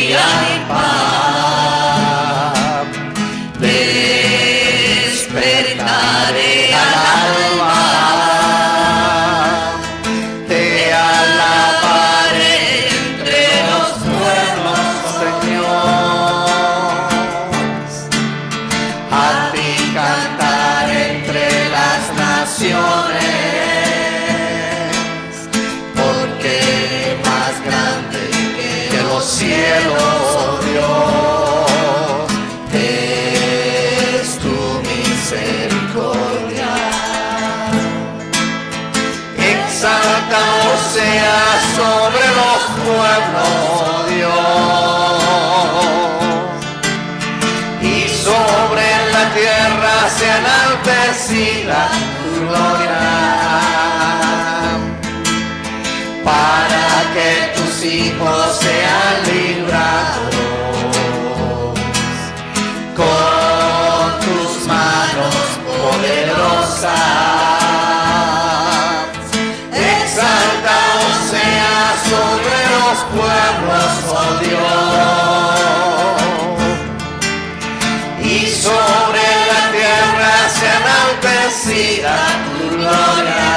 alegría y paz. Despertaré al alma, te alabaré entre los pueblos, Señor. A ti cantar entre las naciones, porque más grande que los cielos, Dios, es tu misericordia. Exaltado sea sobre los pueblos, Dios, y sobre la tierra sea enaltecida tu gloria, para que tus hijos sean librados con tus manos poderosas. Exaltado sea sobre los pueblos, oh Dios, y sobre la tierra sea enaltecida tu gloria,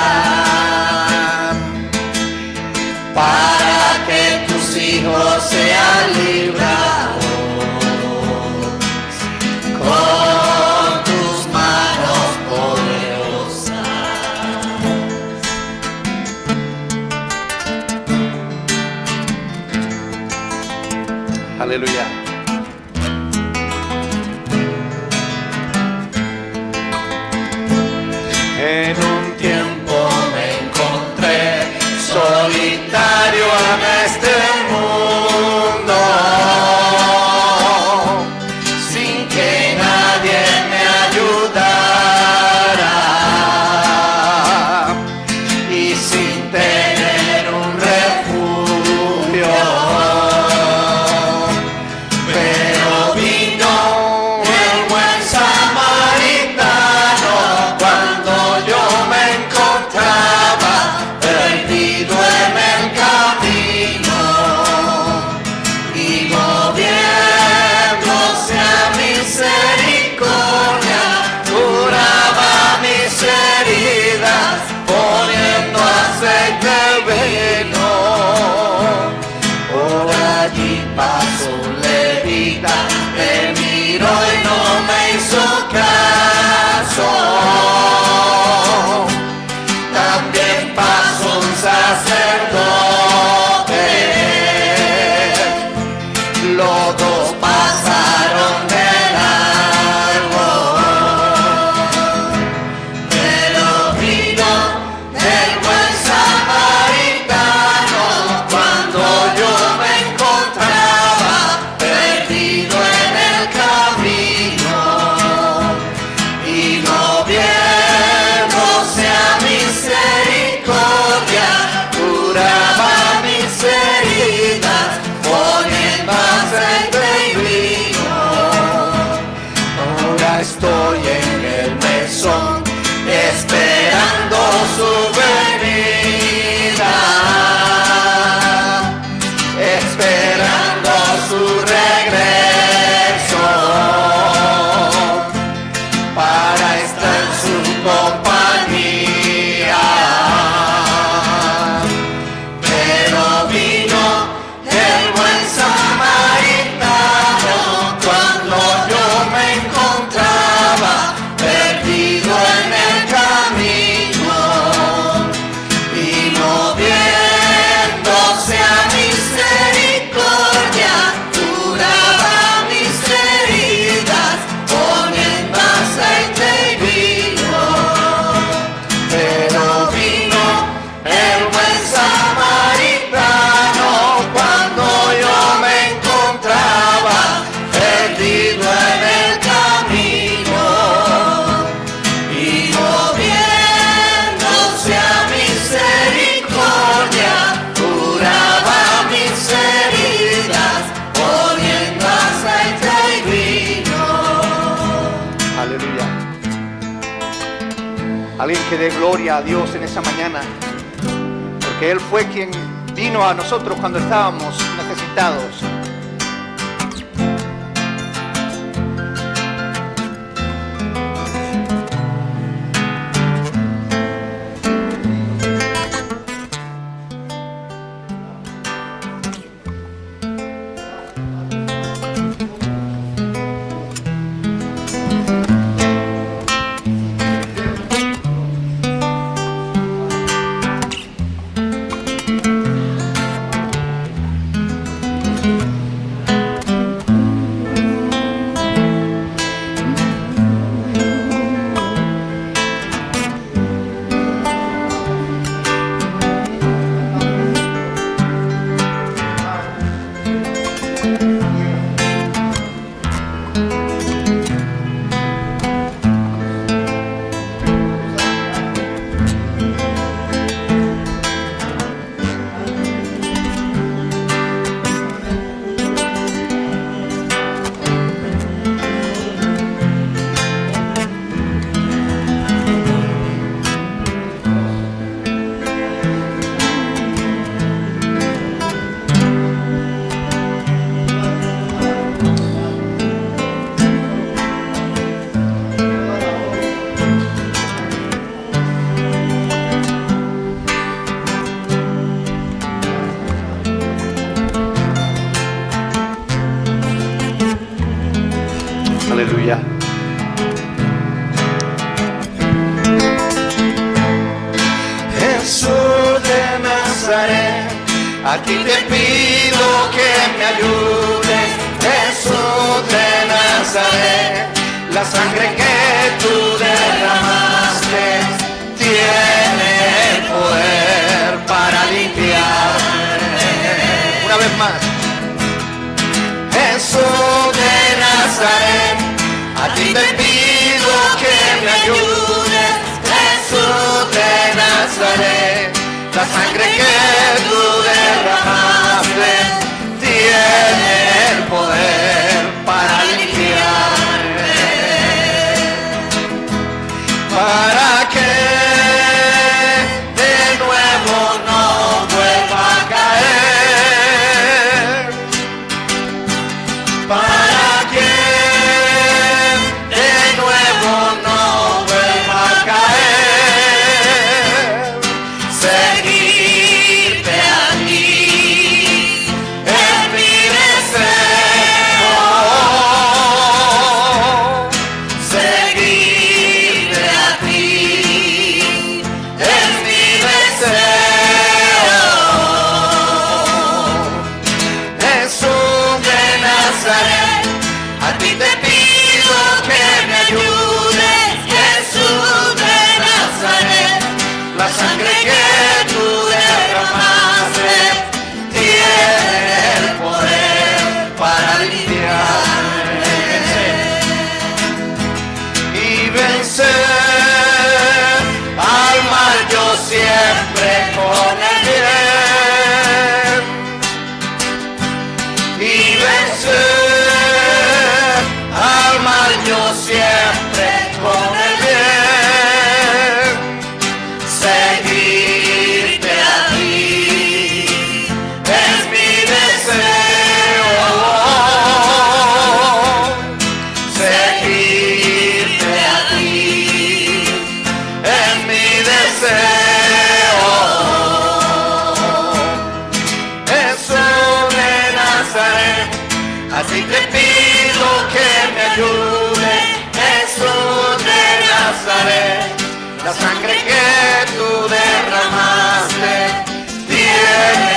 para que tus hijos sean librados con tus manos poderosas. Aleluya. En un tiempo me encontré solitario en este mundo, sin que nadie me ayudara y sin tener un refugio. Pero vino el buen samaritano cuando yo me encontraba perdido en el camino, y moviéndose a misericordia curaba mis heridas, poniendo aceite vino. Por allí pasó un levita, me miró y no me hizo caso. También pasó un sacerdote, los dos pasaron de largo, pero vino el buen samaritano cuando yo me encontraba perdido en el camino, y moviéndose a misericordia curaba mis heridas, poniendo aceite y vino. Ahora estoy en el mesón esperando su venida, esperando su regreso, para estar en su compañía. Pero vino el buen samaritano cuando yo me encontraba perdido en el camino, y moviéndose a misericordia curaba mis heridas, poniendo aceite y vino. Pero vino el buen samaritano cuando yo me encontraba perdido en el camino, y moviéndose a misericordia curaba mis heridas, poniendo aceite y vino. Aleluya. Alguien que dé gloria a Dios en esa mañana, porque Él fue quien vino a nosotros cuando estábamos necesitados. Aleluya. Jesús de Nazaret, a ti te pido que me ayudes. Jesús de Nazaret, la sangre que tú derramaste tiene el poder para limpiarme. Una vez más. Jesús de Nazaret, a ti te pido que me ayudes. Jesús de Nazaret, la sangre que tú derramaste tiene el poder para limpiarme, para que de nuevo no vuelva a caer, para que de nuevo no vuelva a caer. Seguirte a ti es mi deseo. Seguirte a ti es mi deseo. Jesús de Nazaret, a ti te pido que me ayudes. Jesús de Nazaret, la sangre que tú derramaste tiene el poder para limpiarme y vencer al mal yo siempre con el bien, y vencer al mal yo siempre con el bien. Seguirte a ti es mi deseo. Seguirte a ti es mi deseo. Jesús de Nazaret, así te pido que me ayudes. Jesús de Nazaret, la sangre que tú derramaste tiene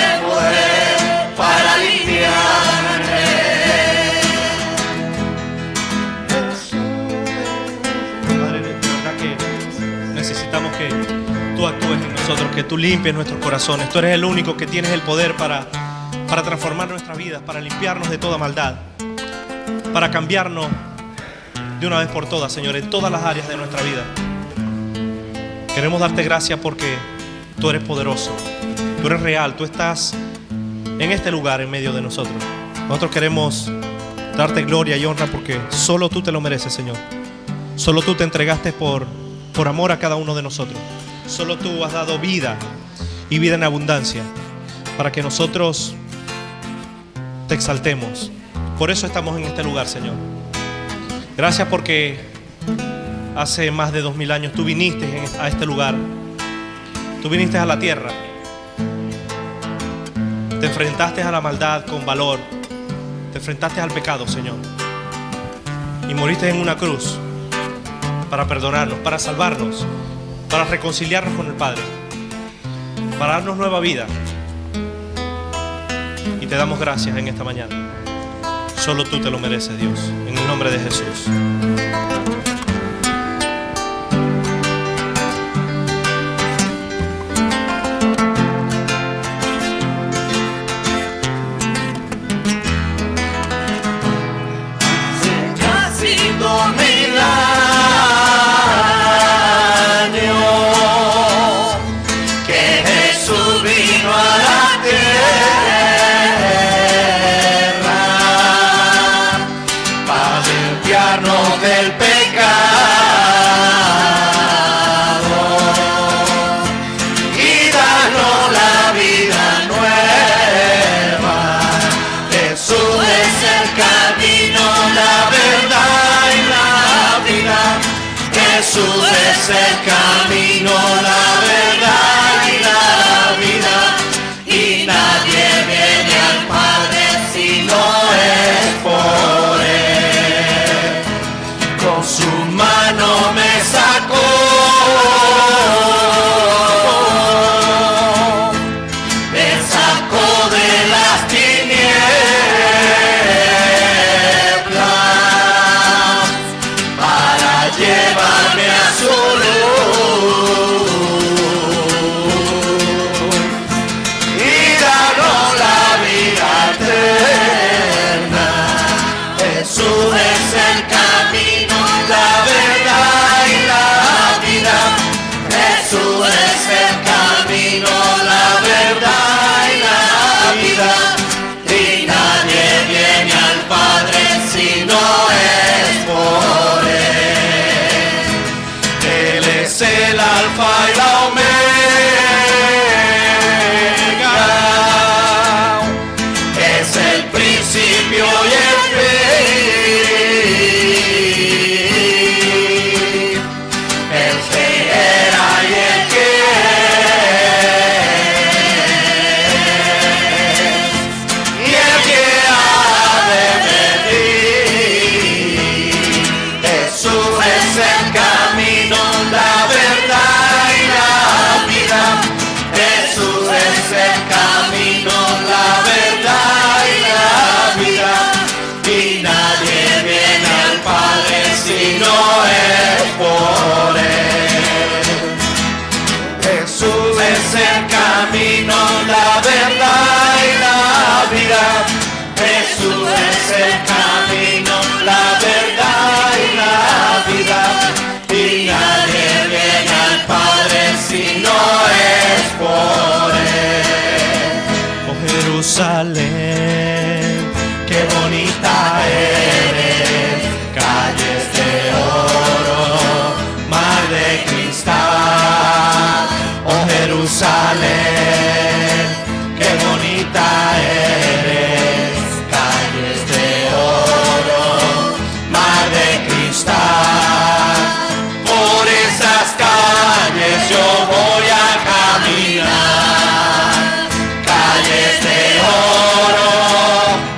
el poder para limpiarme. Padre, de verdad que necesitamos que tú actúes en nosotros, que tú limpies nuestros corazones. Tú eres el único que tienes el poder para transformar nuestras vidas, para limpiarnos de toda maldad, para cambiarnos de una vez por todas, Señor, en todas las áreas de nuestra vida. Queremos darte gracias porque tú eres poderoso, tú eres real, tú estás en este lugar en medio de nosotros. Nosotros queremos darte gloria y honra porque solo tú te lo mereces, Señor. Solo tú te entregaste por amor a cada uno de nosotros. Solo tú has dado vida y vida en abundancia para que nosotros te exaltemos. Por eso estamos en este lugar, Señor. Gracias porque hace más de 2000 años tú viniste a este lugar. Tú viniste a la tierra. Te enfrentaste a la maldad con valor. Te enfrentaste al pecado, Señor. Y moriste en una cruz para perdonarnos, para salvarnos, para reconciliarnos con el Padre, para darnos nueva vida. Y te damos gracias en esta mañana. Solo tú te lo mereces, Dios. En el nombre de Jesús. Casi 2000 años que Jesús vino a la tierra para limpiarnos del pecado y darnos la vida nueva. Jesús es el camino, la verdad y la vida. Jesús es el camino, la verdad y la vida. Y nadie viene al Padre si no es por Él. principio y el fin. El que era y el que es, y el que ha de venir. Jesús es el camino, la verdad y la vida. Jesús es el camino, la verdad y la vida. Y nadie viene al Padre si no es por Él. Jesús es el camino, la verdad y la vida. Jesús es el camino, la verdad y la vida. Y nadie viene al Padre si no es por Él. Oh Jerusalén, Qué bonita eres, calles de oro, mar de cristal. Oh Jerusalén, qué bonita eres, calles de oro, mar de cristal. Por esas calles yo voy a caminar, calles de oro,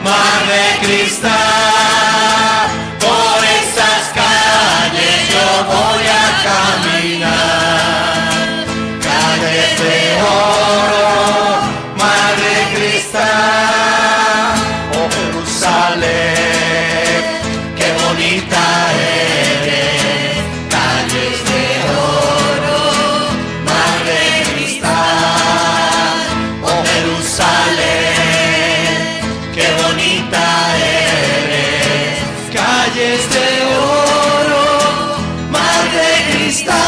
mar de cristal. Por esas calles yo voy a caminar, calles de oro, mar de cristal. Oh Jerusalén, qué bonita eres, calles de oro, mar de cristal. Oh Jerusalén, qué bonita eres, calles de oro, mar de cristal.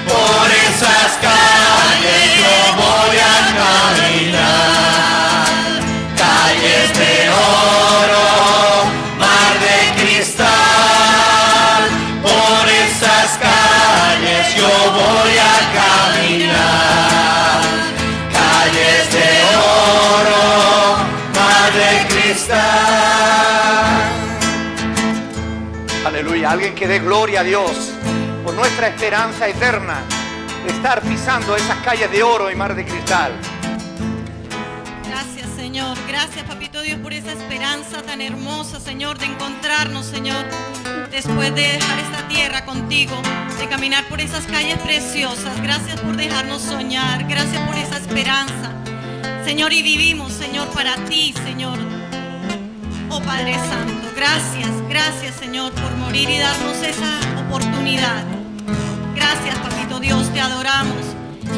Por esas calles yo voy a caminar, calles de oro, mar de cristal. Por esas calles yo voy a caminar, calles de oro, mar de cristal. Aleluya, alguien que dé gloria a Dios por nuestra esperanza eterna de estar pisando esas calles de oro y mar de cristal. Gracias, Señor. Gracias, Papito Dios, por esa esperanza tan hermosa, Señor, de encontrarnos, Señor, después de dejar esta tierra contigo, de caminar por esas calles preciosas. Gracias por dejarnos soñar. Gracias por esa esperanza, Señor, y vivimos, Señor, para ti, Señor. Oh Padre Santo, gracias, gracias, Señor, por morir y darnos esa oportunidad. Gracias, Papito Dios, te adoramos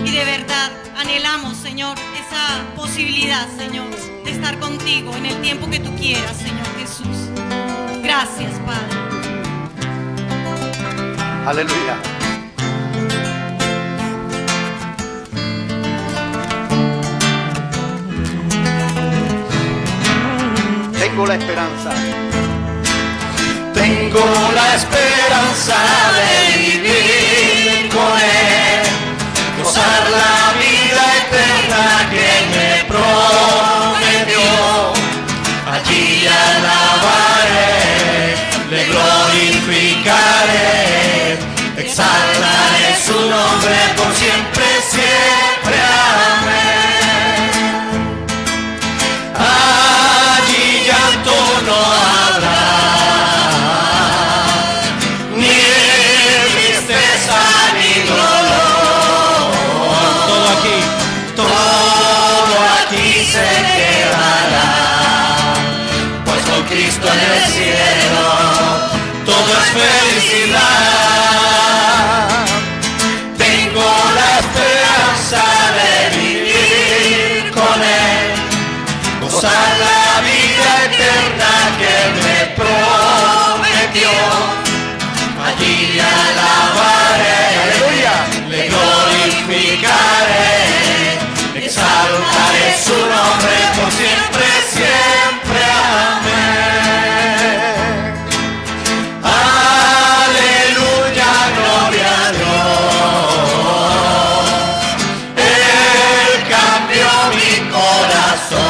y de verdad anhelamos, Señor, esa posibilidad, Señor, de estar contigo en el tiempo que tú quieras, Señor Jesús. Gracias, Padre. Aleluya. Tengo la esperanza. Tengo la esperanza de vivir con Él, gozar la vida eterna que me prometió. Allí alabaré, le glorificaré, exaltaré su nombre por siempre, siempre. Amén. Allí llanto no habrá, ni tristeza ni dolor. Todo aquí se quedará, pues con Cristo en el cielo todo es felicidad. Tengo la esperanza de vivir con Él, gozar la vida eterna que me prometió. Allí alabaré, aleluya, le glorificaré, exaltaré su nombre por siempre, siempre. Amén. Aleluya, gloria a Dios. Él cambió mi corazón.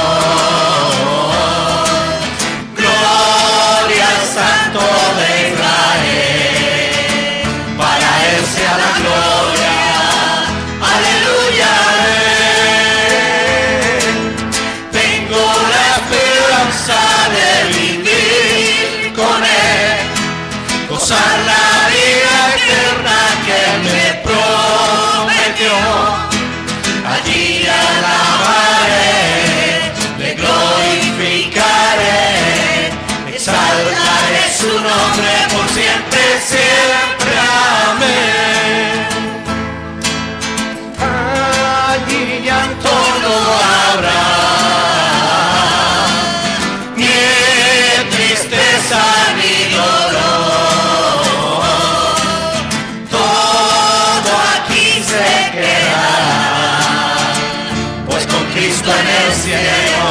esperanza de vivir con Él, gozar la vida eterna que Él me prometió. Allí alabaré, le glorificaré, exaltaré su nombre por siempre, siempre. Amén. Allí llanto no habrá, ni tristeza ni dolor, todo aquí se quedará, pues con Cristo en el cielo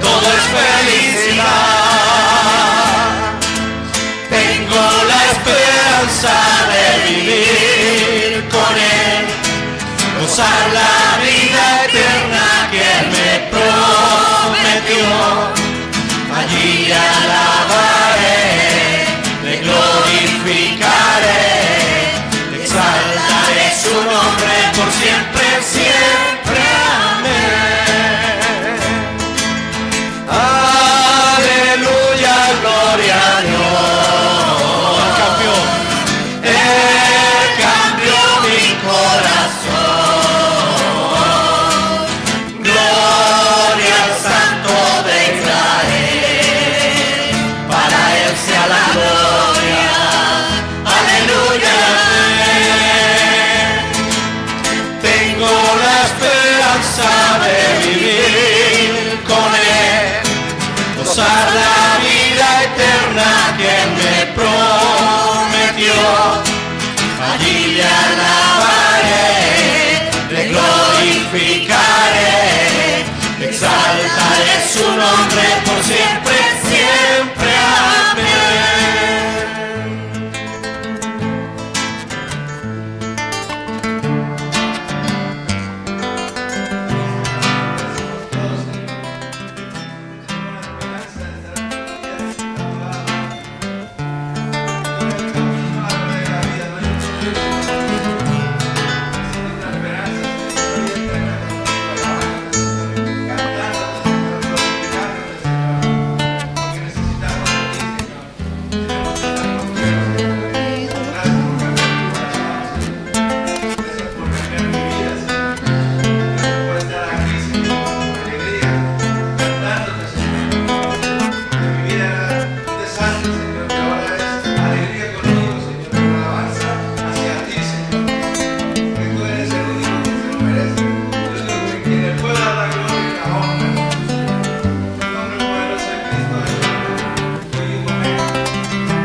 todo es felicidad. Tengo la esperanza de vivir con Él, gozar la vida eterna que Él me prometió. Allí alabaré, le glorificaré, exaltaré su nombre por siempre, siempre. Amén. Aleluya, gloria a Dios. Él cambió mi corazón. Gloria al Santo de Israel, para Él sea la gloria. Aleluya. Tengo la esperanza de vivir con Él, gozar la vida eterna que Él me prometió. Allí le alabaré, le glorificaré, exaltaré su nombre por siempre, siempre.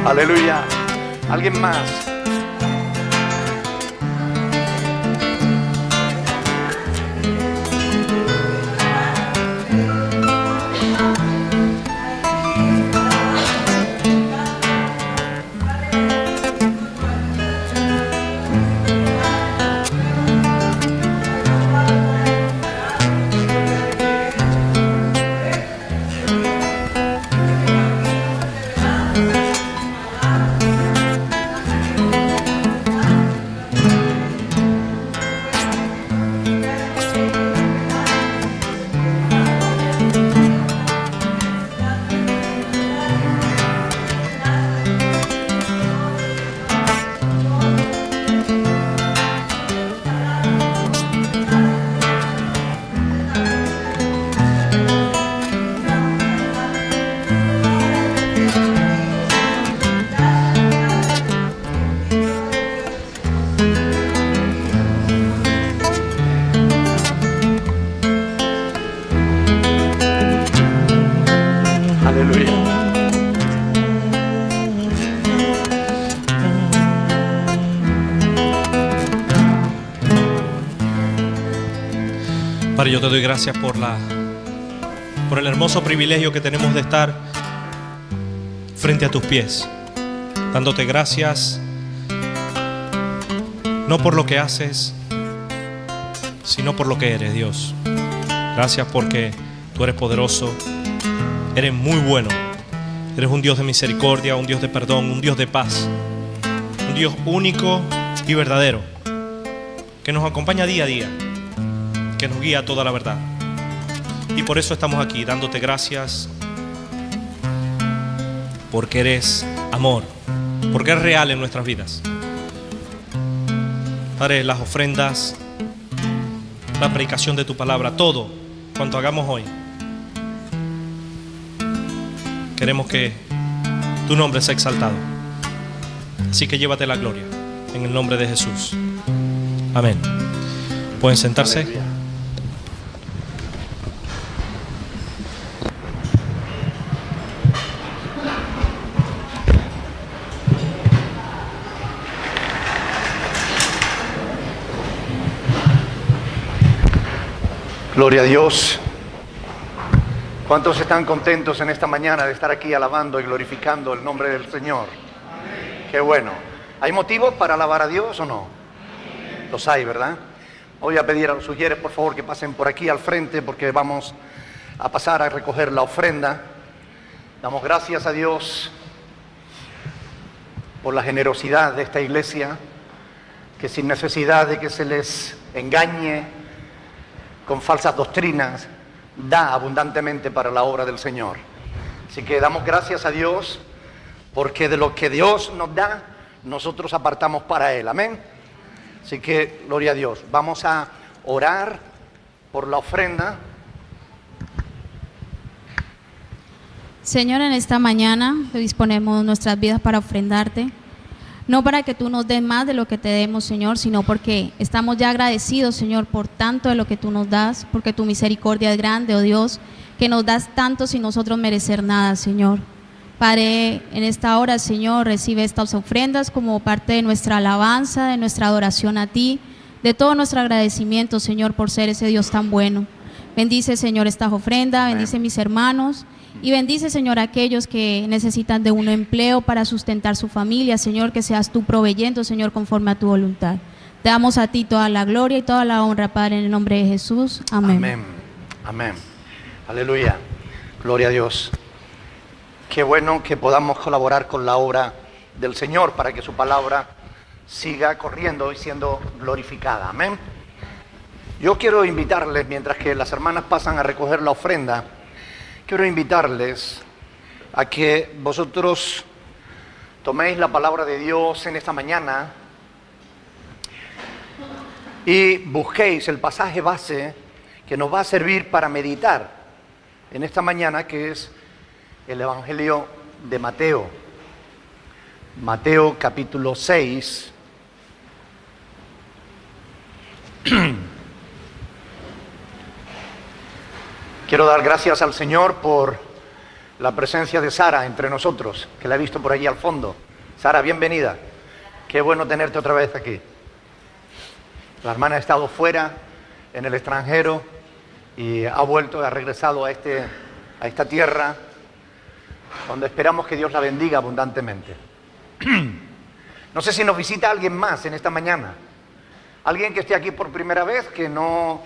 Aleluya. ¿Alguien más? Padre, yo te doy gracias por el hermoso privilegio que tenemos de estar frente a tus pies, dándote gracias no por lo que haces, sino por lo que eres, Dios. Gracias porque tú eres poderoso, eres muy bueno, eres un Dios de misericordia, un Dios de perdón, un Dios de paz, un Dios único y verdadero, que nos acompaña día a día, que nos guía a toda la verdad. Y por eso estamos aquí, dándote gracias, porque eres amor, porque es real en nuestras vidas. Padre, las ofrendas, la predicación de tu palabra, todo cuanto hagamos hoy, queremos que tu nombre sea exaltado. Así que llévate la gloria, en el nombre de Jesús. Amén. ¿Pueden sentarse? Aleluya. Gloria a Dios. ¿Cuántos están contentos en esta mañana de estar aquí alabando y glorificando el nombre del Señor? Qué bueno. ¿Hay motivos para alabar a Dios o no? Los hay, ¿verdad? Voy a pedir a los sugieres, por favor, que pasen por aquí al frente, porque vamos a pasar a recoger la ofrenda. Damos gracias a Dios por la generosidad de esta iglesia, que sin necesidad de que se les engañe con falsas doctrinas, da abundantemente para la obra del Señor. Así que damos gracias a Dios, porque de lo que Dios nos da, nosotros apartamos para Él. Amén. Así que, gloria a Dios. Vamos a orar por la ofrenda. Señor, en esta mañana disponemos nuestras vidas para ofrendarte. No para que tú nos des más de lo que te demos, Señor, sino porque estamos ya agradecidos, Señor, por tanto de lo que tú nos das, porque tu misericordia es grande, oh Dios, que nos das tanto sin nosotros merecer nada, Señor. Padre, en esta hora, Señor, recibe estas ofrendas como parte de nuestra alabanza, de nuestra adoración a ti, de todo nuestro agradecimiento, Señor, por ser ese Dios tan bueno. Bendice, Señor, estas ofrendas, bendice mis hermanos. Y bendice, Señor, a aquellos que necesitan de un empleo para sustentar su familia, Señor, que seas tú proveyendo, Señor, conforme a tu voluntad. Te damos a ti toda la gloria y toda la honra, Padre, en el nombre de Jesús. Amén. Amén. Amén. Aleluya. Gloria a Dios. Qué bueno que podamos colaborar con la obra del Señor para que su palabra siga corriendo y siendo glorificada. Amén. Yo quiero invitarles, mientras que las hermanas pasan a recoger la ofrenda, quiero invitarles a que vosotros toméis la palabra de Dios en esta mañana y busquéis el pasaje base que nos va a servir para meditar en esta mañana, que es el Evangelio de Mateo. Mateo capítulo 6. Quiero dar gracias al Señor por la presencia de Sara entre nosotros, que la he visto por allí al fondo. Sara, bienvenida. Qué bueno tenerte otra vez aquí. La hermana ha estado fuera, en el extranjero, y ha vuelto, ha regresado a esta tierra, donde esperamos que Dios la bendiga abundantemente. No sé si nos visita alguien más en esta mañana. Alguien que esté aquí por primera vez, que no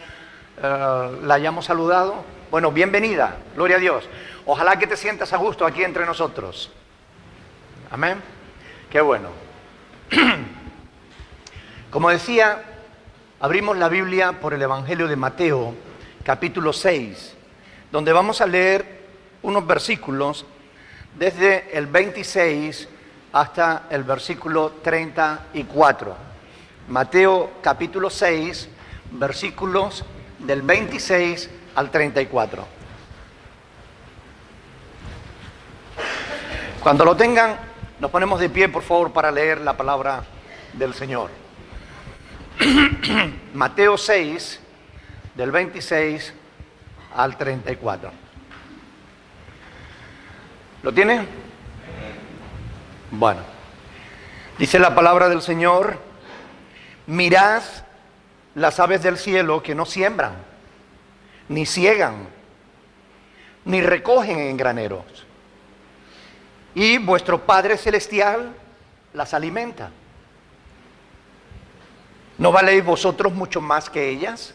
la hayamos saludado. Bueno, bienvenida, gloria a Dios. Ojalá que te sientas a gusto aquí entre nosotros. Amén. Qué bueno. Como decía, abrimos la Biblia por el Evangelio de Mateo, capítulo 6, donde vamos a leer unos versículos desde el 26 hasta el versículo 34. Mateo, capítulo 6, versículos del 26 al 34. Cuando lo tengan, nos ponemos de pie, por favor, para leer la palabra del Señor. Mateo 6, del 26 al 34. ¿Lo tiene? Bueno, dice la palabra del Señor: mirad las aves del cielo, que no siembran, ni ciegan, ni recogen en graneros, y vuestro Padre Celestial las alimenta. ¿No valéis vosotros mucho más que ellas?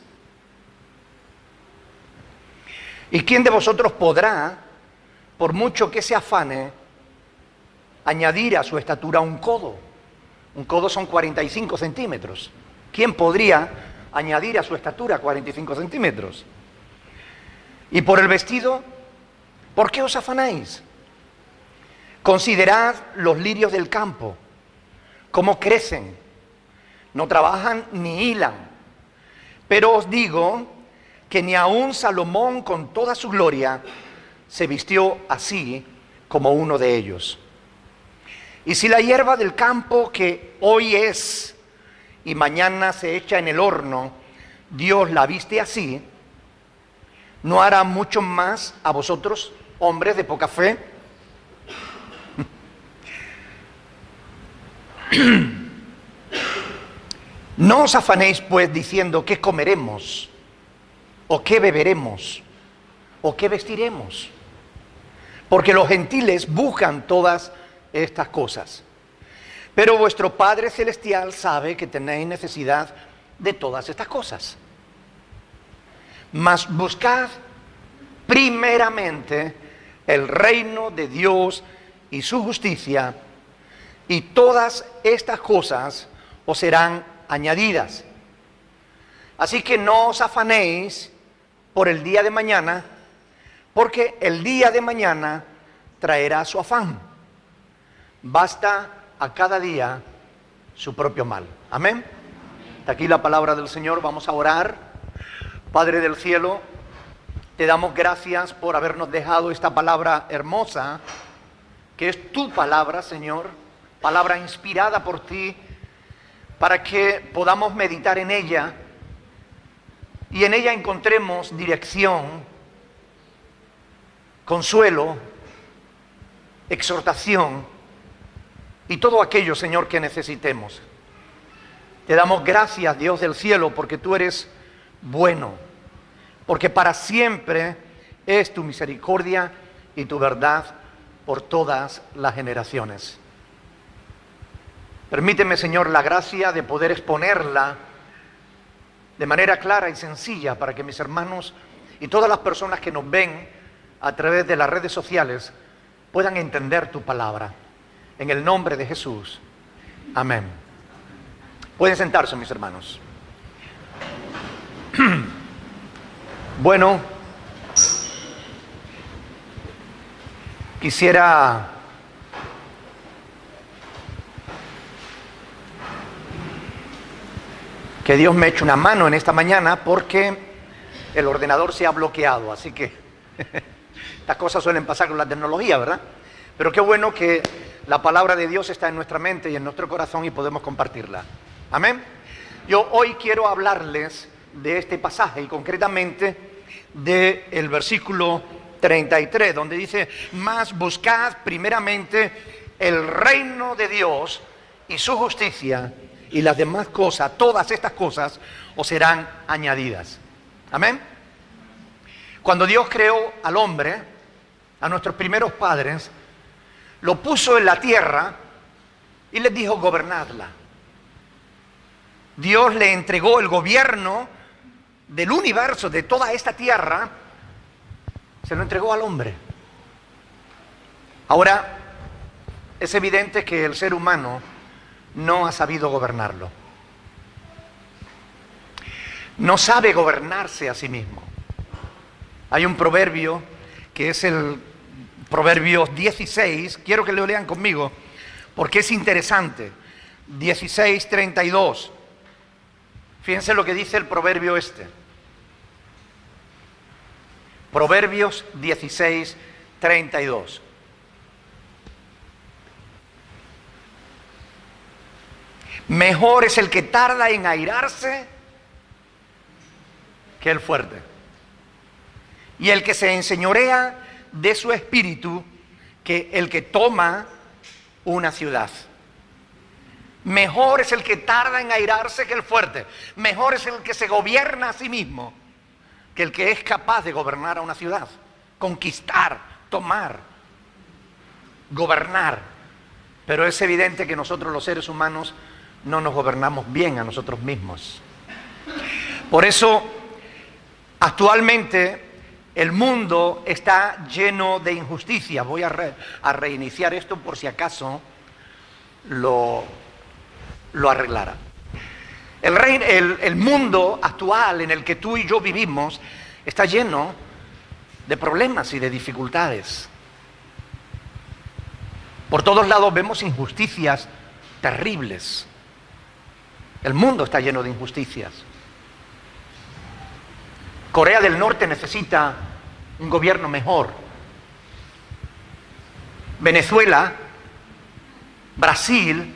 ¿Y quién de vosotros podrá, por mucho que se afane, añadir a su estatura un codo? Un codo son 45 centímetros. ¿Quién podría añadir a su estatura 45 centímetros? Y por el vestido, ¿por qué os afanáis? Considerad los lirios del campo, cómo crecen, no trabajan ni hilan. Pero os digo que ni aun Salomón con toda su gloria se vistió así como uno de ellos. Y si la hierba del campo que hoy es y mañana se echa en el horno, Dios la viste así, ¿no hará mucho más a vosotros, hombres de poca fe? No os afanéis pues diciendo qué comeremos, o qué beberemos, o qué vestiremos, porque los gentiles buscan todas estas cosas. Pero vuestro Padre Celestial sabe que tenéis necesidad de todas estas cosas. Mas buscad primeramente el reino de Dios y su justicia, y todas estas cosas os serán añadidas. Así que no os afanéis por el día de mañana, porque el día de mañana traerá su afán. Basta a cada día su propio mal. Amén. Hasta aquí la palabra del Señor. Vamos a orar. Padre del cielo, te damos gracias por habernos dejado esta palabra hermosa, que es tu palabra, Señor, palabra inspirada por ti, para que podamos meditar en ella y en ella encontremos dirección, consuelo, exhortación y todo aquello, Señor, que necesitemos. Te damos gracias, Dios del cielo, porque tú eres bueno, porque para siempre es tu misericordia y tu verdad por todas las generaciones. Permíteme, Señor, la gracia de poder exponerla de manera clara y sencilla para que mis hermanos y todas las personas que nos ven a través de las redes sociales puedan entender tu palabra. En el nombre de Jesús. Amén. Pueden sentarse, mis hermanos. Bueno, quisiera que Dios me eche una mano en esta mañana porque el ordenador se ha bloqueado, así que estas cosas suelen pasar con la tecnología, ¿verdad? Pero qué bueno que la palabra de Dios está en nuestra mente y en nuestro corazón y podemos compartirla. Amén. Yo hoy quiero hablarles de este pasaje y concretamente del versículo 33, donde dice: mas buscad primeramente el reino de Dios y su justicia, y las demás cosas, todas estas cosas, os serán añadidas. Amén. Cuando Dios creó al hombre, a nuestros primeros padres, lo puso en la tierra y les dijo: gobernadla. Dios le entregó el gobierno del universo, de toda esta tierra, se lo entregó al hombre. Ahora, es evidente que el ser humano no ha sabido gobernarlo. No sabe gobernarse a sí mismo. Hay un proverbio que es el Proverbios 16, quiero que lo lean conmigo, porque es interesante. 16:32. Fíjense lo que dice el proverbio este. Proverbios 16:32. Mejor es el que tarda en airarse que el fuerte, y el que se enseñorea de su espíritu que el que toma una ciudad. Mejor es el que tarda en airarse que el fuerte. Mejor es el que se gobierna a sí mismo que el que es capaz de gobernar a una ciudad, conquistar, tomar, gobernar. Pero es evidente que nosotros los seres humanos no nos gobernamos bien a nosotros mismos. Por eso, actualmente el mundo está lleno de injusticia. Voy a reiniciar esto por si acaso lo arreglara. El mundo actual en el que tú y yo vivimos está lleno de problemas y de dificultades. Por todos lados vemos injusticias terribles. El mundo está lleno de injusticias. Corea del Norte necesita un gobierno mejor. Venezuela, Brasil,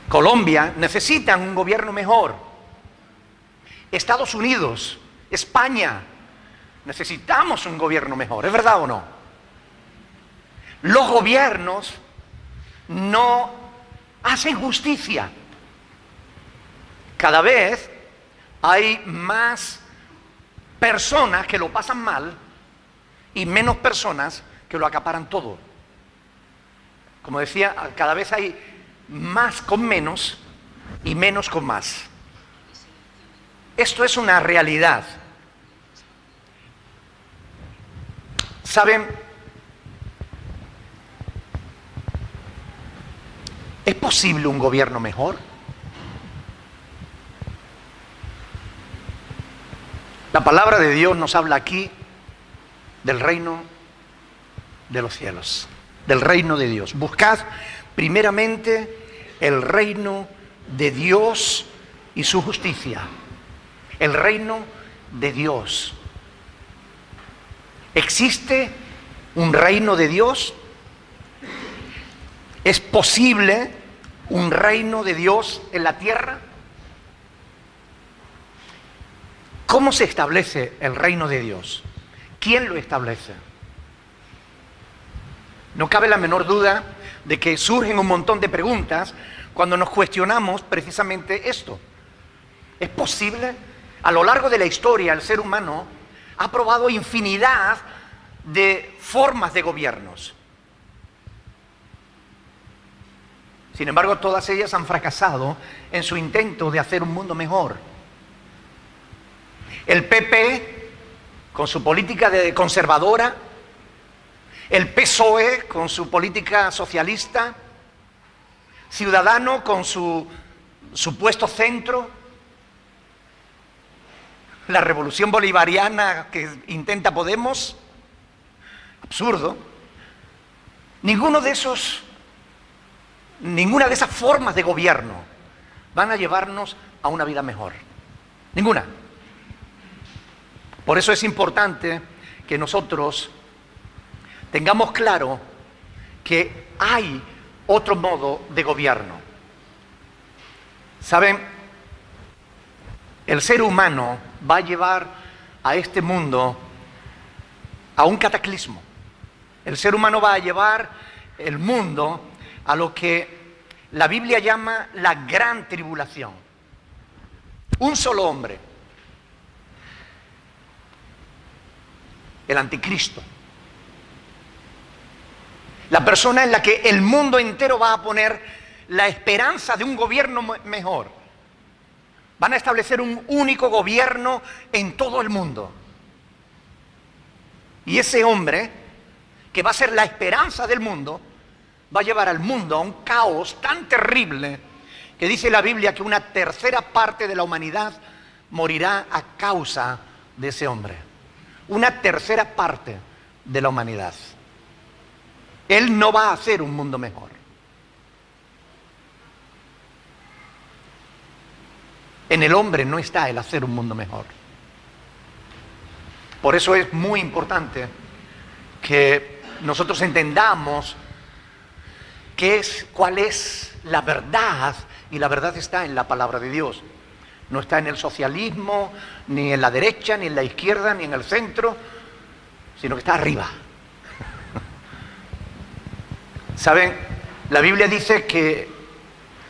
Colombia necesitan un gobierno mejor. Estados Unidos, España, necesitamos un gobierno mejor. ¿Es verdad o no? Los gobiernos no hacen justicia. Cada vez hay más personas que lo pasan mal y menos personas que lo acaparan todo. Como decía, cada vez hay más con menos y menos con más. Esto es una realidad. ¿Saben? ¿Es posible un gobierno mejor? La palabra de Dios nos habla aquí del reino de los cielos, del reino de Dios. Buscad primeramente el reino de Dios y su justicia. El reino de Dios. ¿Existe un reino de Dios? ¿Es posible un reino de Dios en la tierra? ¿Cómo se establece el reino de Dios? ¿Quién lo establece? No cabe la menor duda de que surgen un montón de preguntas cuando nos cuestionamos precisamente esto. ¿Es posible? A lo largo de la historia, el ser humano ha probado infinidad de formas de gobiernos. Sin embargo, todas ellas han fracasado en su intento de hacer un mundo mejor. El PP, con su política conservadora, el PSOE, con su política socialista, Ciudadanos, con su supuesto centro, la revolución bolivariana que intenta Podemos, absurdo. Ninguna de esas formas de gobierno van a llevarnos a una vida mejor. Ninguna. Por eso es importante que nosotros tengamos claro que hay otro modo de gobierno. ¿Saben? El ser humano va a llevar a este mundo a un cataclismo. El ser humano va a llevar el mundo a lo que la Biblia llama la gran tribulación. Un solo hombre, el anticristo. La persona en la que el mundo entero va a poner la esperanza de un gobierno mejor. Van a establecer un único gobierno en todo el mundo. Y ese hombre, que va a ser la esperanza del mundo, va a llevar al mundo a un caos tan terrible que dice la Biblia que una tercera parte de la humanidad morirá a causa de ese hombre. Una tercera parte de la humanidad. Él no va a hacer un mundo mejor. En el hombre no está el hacer un mundo mejor. Por eso es muy importante que nosotros entendamos cuál es la verdad, y la verdad está en la palabra de Dios. No está en el socialismo, ni en la derecha, ni en la izquierda, ni en el centro, sino que está arriba. ¿Saben? La Biblia dice que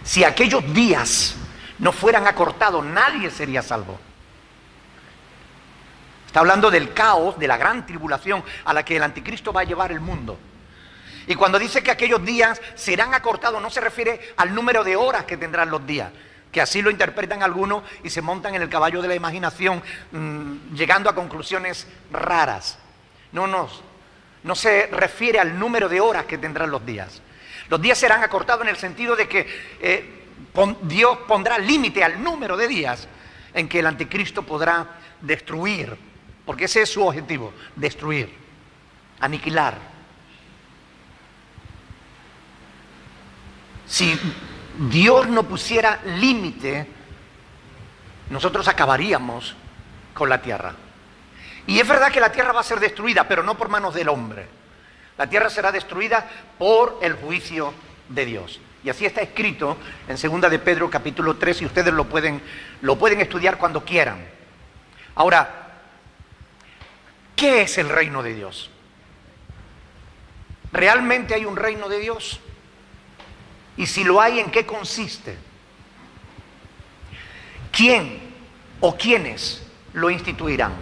si aquellos días no fueran acortados, nadie sería salvo. Está hablando del caos, de la gran tribulación a la que el anticristo va a llevar el mundo. Y cuando dice que aquellos días serán acortados, no se refiere al número de horas que tendrán los días, que así lo interpretan algunos y se montan en el caballo de la imaginación, llegando a conclusiones raras. No se refiere al número de horas que tendrán los días. Los días serán acortados en el sentido de que Dios pondrá límite al número de días en que el anticristo podrá destruir porque ese es su objetivo, destruir, aniquilar. Si Dios no pusiera límite, nosotros acabaríamos con la tierra. Y es verdad que la tierra va a ser destruida, pero no por manos del hombre. La tierra será destruida por el juicio de Dios. Y así está escrito en 2 de Pedro capítulo 3, y ustedes lo pueden estudiar cuando quieran. Ahora, ¿qué es el reino de Dios? ¿Realmente hay un reino de Dios? Y si lo hay, ¿en qué consiste? ¿Quién o quiénes lo instituirán?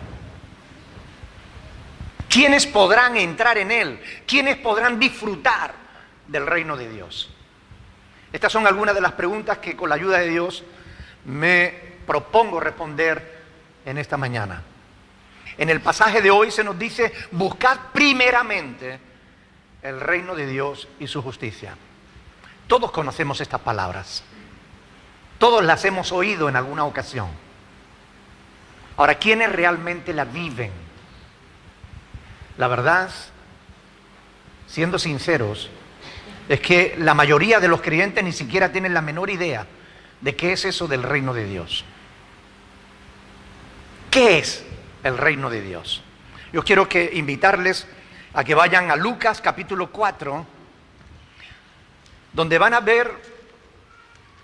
¿Quiénes podrán entrar en él? ¿Quiénes podrán disfrutar del reino de Dios? Estas son algunas de las preguntas que con la ayuda de Dios me propongo responder en esta mañana. En el pasaje de hoy se nos dice: buscad primeramente el reino de Dios y su justicia. Todos conocemos estas palabras. Todos las hemos oído en alguna ocasión. Ahora, ¿quiénes realmente la viven? La verdad, siendo sinceros, es que la mayoría de los creyentes ni siquiera tienen la menor idea de qué es eso del reino de Dios. ¿Qué es el reino de Dios? Yo quiero invitarles a que vayan a Lucas capítulo 4, donde van a ver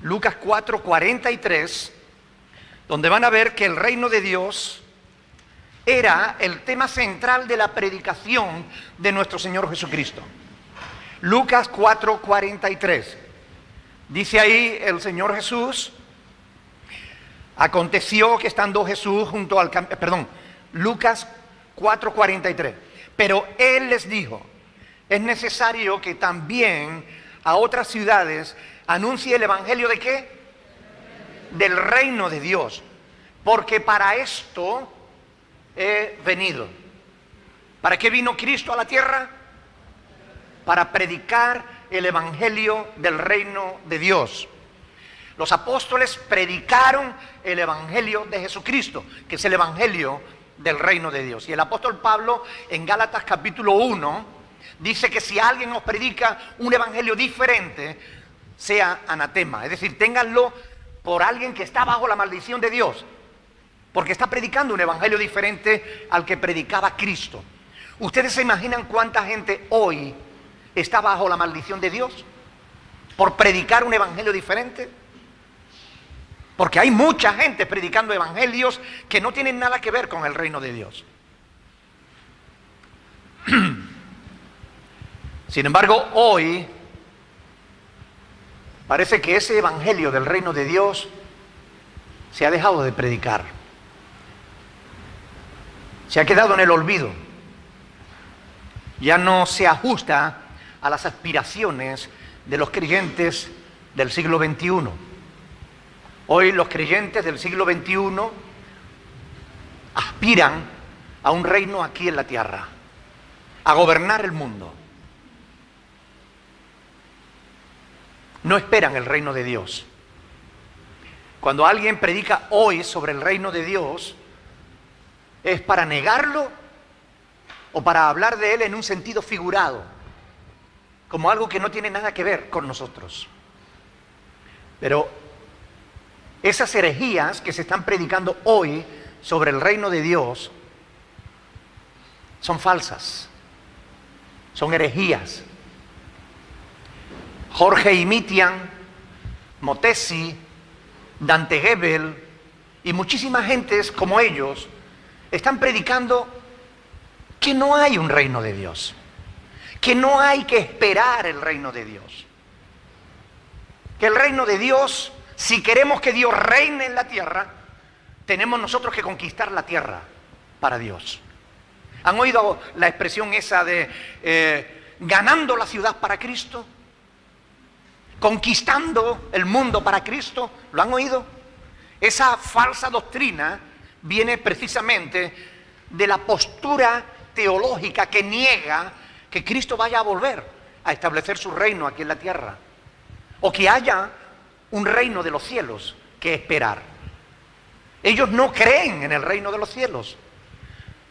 Lucas 4, 43, donde van a ver que el reino de Dios era el tema central de la predicación de nuestro Señor Jesucristo. Lucas 4, 43. Dice ahí el Señor Jesús: aconteció que estando Jesús junto al camino, Lucas 4, 43. Pero Él les dijo: es necesario que también a otras ciudades anuncie el evangelio ¿de qué? Del reino de Dios, porque para esto he venido. ¿Para qué vino Cristo a la tierra? Para predicar el evangelio del reino de Dios. Los apóstoles predicaron el evangelio de Jesucristo, que es el evangelio del reino de Dios. Y el apóstol Pablo en Gálatas capítulo 1 dice que si alguien os predica un evangelio diferente, sea anatema, es decir, ténganlo por alguien que está bajo la maldición de Dios, porque está predicando un evangelio diferente al que predicaba Cristo. ¿Ustedes se imaginan cuánta gente hoy está bajo la maldición de Dios por predicar un evangelio diferente? Porque hay mucha gente predicando evangelios que no tienen nada que ver con el reino de Dios. Sin embargo, hoy parece que ese evangelio del reino de Dios se ha dejado de predicar. Se ha quedado en el olvido. Ya no se ajusta a las aspiraciones de los creyentes del siglo XXI. Hoy los creyentes del siglo XXI aspiran a un reino aquí en la tierra, a gobernar el mundo. No esperan el reino de Dios. Cuando alguien predica hoy sobre el reino de Dios, ¿es para negarlo o para hablar de él en un sentido figurado, como algo que no tiene nada que ver con nosotros? Pero esas herejías que se están predicando hoy sobre el reino de Dios son falsas, son herejías. Jorge Imitian, Motesi, Dante Gebel y muchísimas gentes como ellos están predicando que no hay un reino de Dios, que no hay que esperar el reino de Dios, que el reino de Dios, si queremos que Dios reine en la tierra, tenemos nosotros que conquistar la tierra para Dios. ¿Han oído la expresión esa de ganando la ciudad para Cristo? Conquistando el mundo para Cristo. ¿Lo han oído? Esa falsa doctrina viene precisamente de la postura teológica que niega que Cristo vaya a volver a establecer su reino aquí en la tierra, o que haya un reino de los cielos que esperar. Ellos no creen en el reino de los cielos.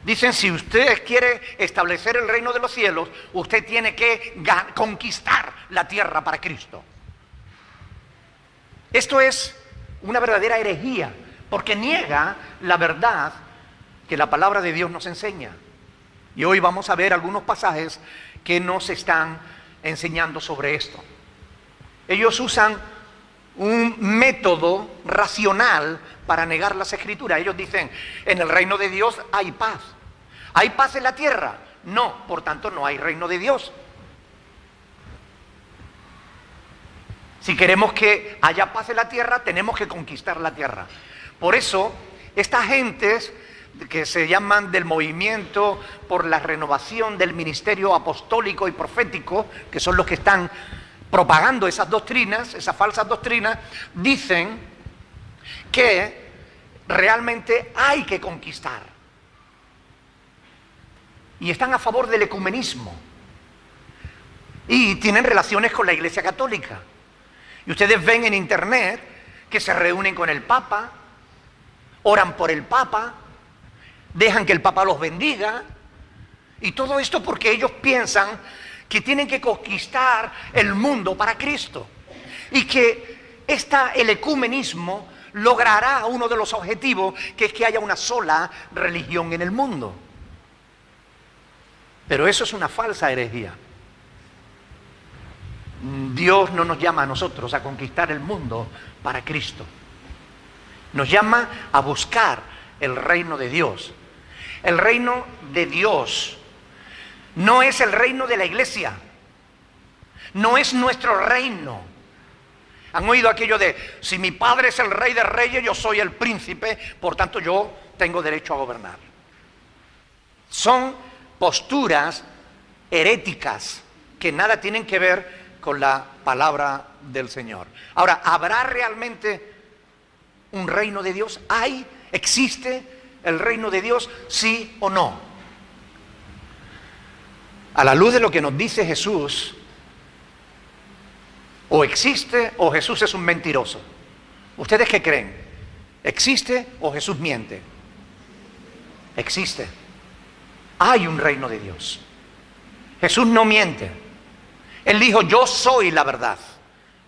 Dicen, si usted quiere establecer el reino de los cielos, usted tiene que conquistar la tierra para Cristo. Esto es una verdadera herejía, porque niega la verdad que la palabra de Dios nos enseña. Y hoy vamos a ver algunos pasajes que nos están enseñando sobre esto. Ellos usan un método racional para negar las Escrituras. Ellos dicen, en el reino de Dios hay paz. ¿Hay paz en la tierra? No, por tanto no hay reino de Dios. Si queremos que haya paz en la tierra, tenemos que conquistar la tierra. Por eso, estas gentes que se llaman del movimiento por la renovación del ministerio apostólico y profético, que son los que están propagando esas doctrinas, esas falsas doctrinas, dicen que realmente hay que conquistar. Y están a favor del ecumenismo. Y tienen relaciones con la Iglesia Católica. Y ustedes ven en internet que se reúnen con el Papa, oran por el Papa, dejan que el Papa los bendiga, y todo esto porque ellos piensan que tienen que conquistar el mundo para Cristo, y que el ecumenismo logrará uno de los objetivos, que es que haya una sola religión en el mundo. Pero eso es una falsa herejía. Dios no nos llama a nosotros a conquistar el mundo para Cristo. Nos llama a buscar el reino de Dios. El reino de Dios no es el reino de la iglesia. No es nuestro reino. ¿Han oído aquello de, si mi padre es el rey de reyes, yo soy el príncipe, por tanto yo tengo derecho a gobernar? Son posturas heréticas que nada tienen que ver con la palabra del Señor. Ahora, ¿habrá realmente un reino de Dios? ¿Existe el reino de Dios? ¿Sí o no? A la luz de lo que nos dice Jesús, o existe o Jesús es un mentiroso. ¿Ustedes qué creen? ¿Existe o Jesús miente? Existe. Hay un reino de Dios. Jesús no miente. Él dijo, yo soy la verdad.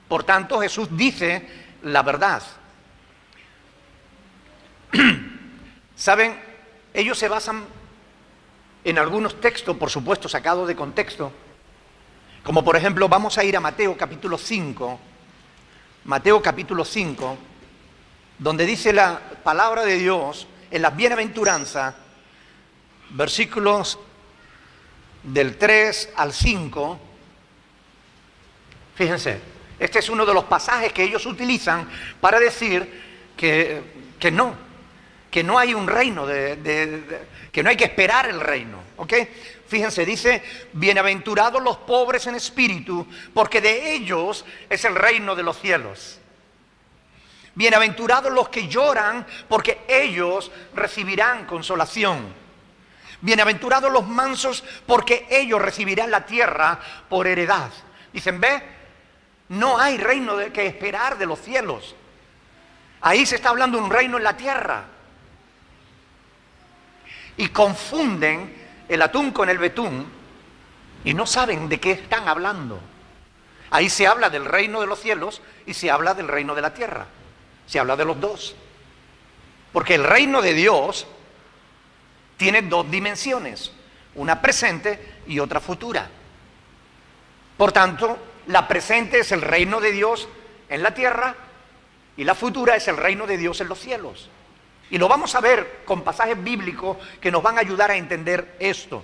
Por tanto, Jesús dice la verdad. ¿Saben? Ellos se basan en algunos textos, por supuesto, sacados de contexto. Como por ejemplo, vamos a ir a Mateo capítulo 5. Mateo capítulo 5, donde dice la palabra de Dios en las bienaventuranzas, versículos del 3 al 5. Fíjense, este es uno de los pasajes que ellos utilizan para decir que no hay un reino, que no hay que esperar el reino. ¿Ok? Fíjense, dice, bienaventurados los pobres en espíritu, porque de ellos es el reino de los cielos. Bienaventurados los que lloran, porque ellos recibirán consolación. Bienaventurados los mansos, porque ellos recibirán la tierra por heredad. Dicen, ¿ve? No hay reino que esperar de los cielos. Ahí se está hablando de un reino en la tierra. Y confunden el atún con el betún y no saben de qué están hablando. Ahí se habla del reino de los cielos y se habla del reino de la tierra. Se habla de los dos. Porque el reino de Dios tiene dos dimensiones, una presente y otra futura. Por tanto, la presente es el reino de Dios en la tierra y la futura es el reino de Dios en los cielos. Y lo vamos a ver con pasajes bíblicos que nos van a ayudar a entender esto.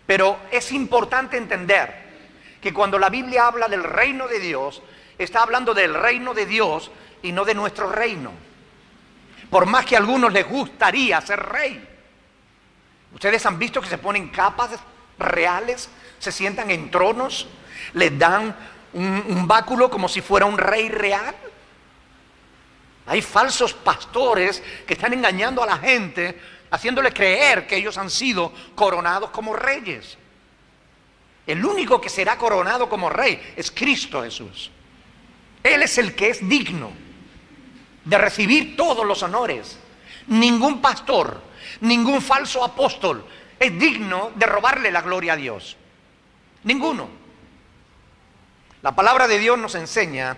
Pero es importante entender que cuando la Biblia habla del reino de Dios, está hablando del reino de Dios y no de nuestro reino. Por más que a algunos les gustaría ser rey. Ustedes han visto que se ponen capas reales, se sientan en tronos, les dan un báculo como si fuera un rey real. Hay falsos pastores que están engañando a la gente, haciéndole creer que ellos han sido coronados como reyes. El único que será coronado como rey es Cristo Jesús. Él es el que es digno de recibir todos los honores. Ningún pastor, ningún falso apóstol es digno de robarle la gloria a Dios. Ninguno. La palabra de Dios nos enseña,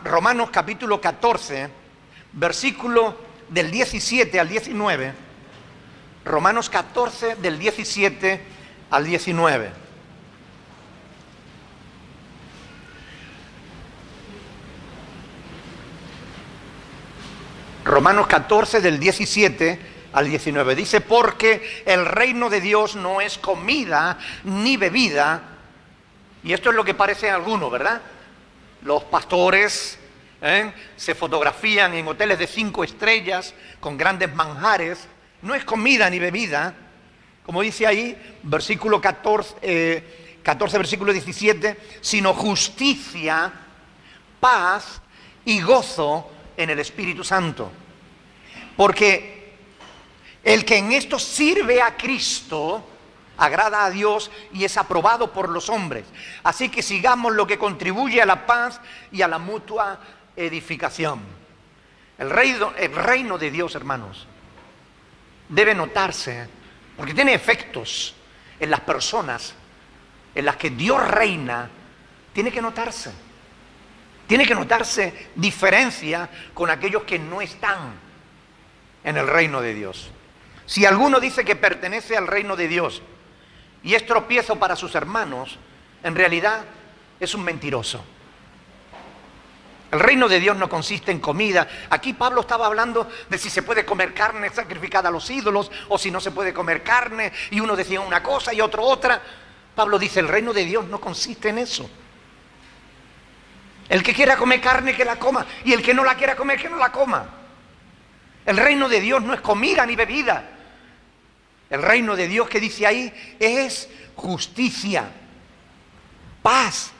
Romanos capítulo 14, versículo del 17 al 19. Romanos 14, del 17 al 19. Romanos 14 del 17 al 19. Dice, porque el reino de Dios no es comida ni bebida. Y esto es lo que parece a algunos, ¿verdad? Los pastores se fotografían en hoteles de 5 estrellas con grandes manjares. No es comida ni bebida. Como dice ahí, versículo 14, versículo 17, sino justicia, paz y gozo en el Espíritu Santo. Porque el que en esto sirve a Cristo agrada a Dios y es aprobado por los hombres. Así que sigamos lo que contribuye a la paz y a la mutua edificación. El reino de Dios, hermanos, debe notarse, porque tiene efectos en las personas en las que Dios reina. Tiene que notarse. Tiene que notarse diferencia con aquellos que no están en el reino de Dios. Si alguno dice que pertenece al reino de Dios y es tropiezo para sus hermanos, en realidad es un mentiroso. El reino de Dios no consiste en comida. Aquí Pablo estaba hablando de si se puede comer carne sacrificada a los ídolos o si no se puede comer carne, y uno decía una cosa y otro otra. Pablo dice, el reino de Dios no consiste en eso. El que quiera comer carne, que la coma, y el que no la quiera comer, que no la coma. El reino de Dios no es comida ni bebida. El reino de Dios, que dice ahí, es justicia, paz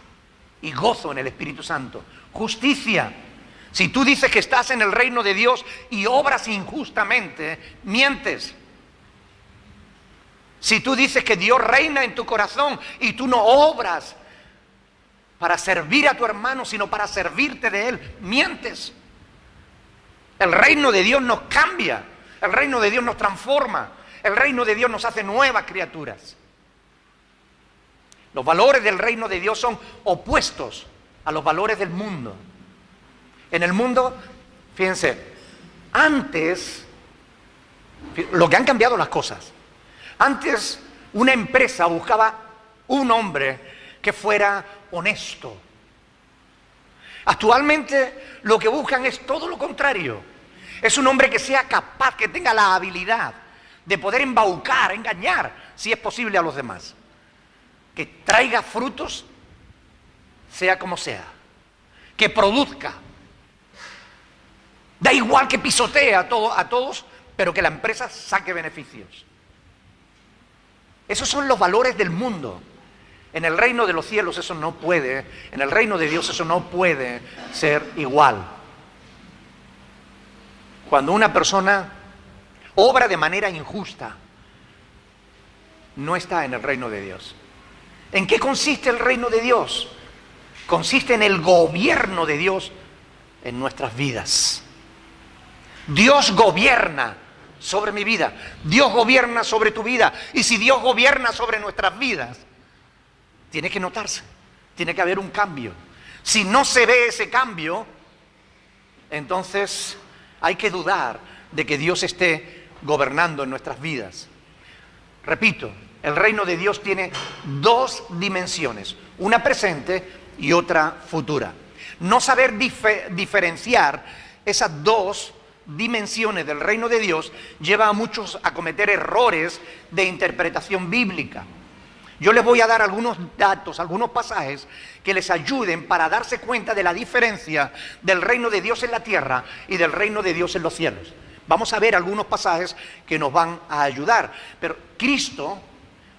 y gozo en el Espíritu Santo. Justicia. Si tú dices que estás en el reino de Dios y obras injustamente, mientes. Si tú dices que Dios reina en tu corazón y tú no obras para servir a tu hermano, sino para servirte de él, mientes. El reino de Dios nos cambia, el reino de Dios nos transforma, el reino de Dios nos hace nuevas criaturas. Los valores del reino de Dios son opuestos a los valores del mundo. En el mundo, fíjense, antes, lo que han cambiado las cosas. Antes una empresa buscaba un hombre que fuera honesto. Actualmente lo que buscan es todo lo contrario. Es un hombre que sea capaz, que tenga la habilidad de poder embaucar, engañar, si es posible, a los demás. Que traiga frutos, sea como sea. Que produzca. Da igual que pisotee a todos, pero que la empresa saque beneficios. Esos son los valores del mundo. En el reino de los cielos eso no puede, en el reino de Dios eso no puede ser igual. Cuando una persona obra de manera injusta, no está en el reino de Dios. ¿En qué consiste el reino de Dios? Consiste en el gobierno de Dios en nuestras vidas. Dios gobierna sobre mi vida, Dios gobierna sobre tu vida, y si Dios gobierna sobre nuestras vidas, tiene que notarse, tiene que haber un cambio. Si no se ve ese cambio, entonces hay que dudar de que Dios esté gobernando en nuestras vidas. Repito, el reino de Dios tiene dos dimensiones, una presente y otra futura. No saber diferenciar esas dos dimensiones del reino de Dios lleva a muchos a cometer errores de interpretación bíblica. Yo les voy a dar algunos datos, algunos pasajes que les ayuden para darse cuenta de la diferencia del reino de Dios en la tierra y del reino de Dios en los cielos. Vamos a ver algunos pasajes que nos van a ayudar. Pero Cristo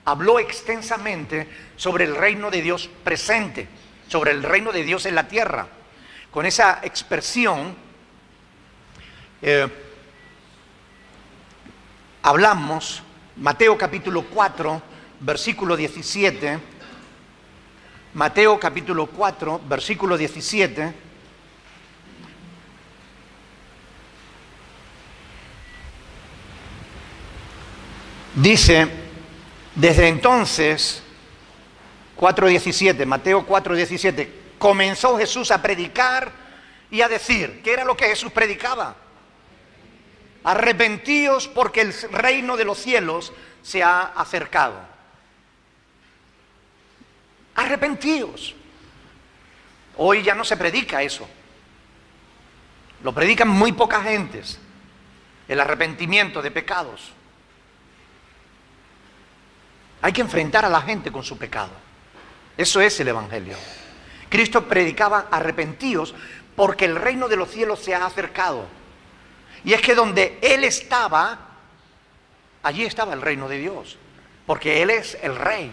habló extensamente sobre el reino de Dios presente, sobre el reino de Dios en la tierra. Con esa expresión hablamos, Mateo capítulo 4, versículo 17, Mateo capítulo 4, versículo 17. Dice, desde entonces, 4:17, Mateo 4:17, comenzó Jesús a predicar y a decir, ¿qué era lo que Jesús predicaba? Arrepentíos porque el reino de los cielos se ha acercado. Arrepentíos. Hoy ya no se predica eso. Lo predican muy pocas gentes. El arrepentimiento de pecados. Hay que enfrentar a la gente con su pecado. Eso es el Evangelio. Cristo predicaba arrepentíos porque el reino de los cielos se ha acercado. Y es que donde Él estaba, allí estaba el reino de Dios. Porque Él es el Rey.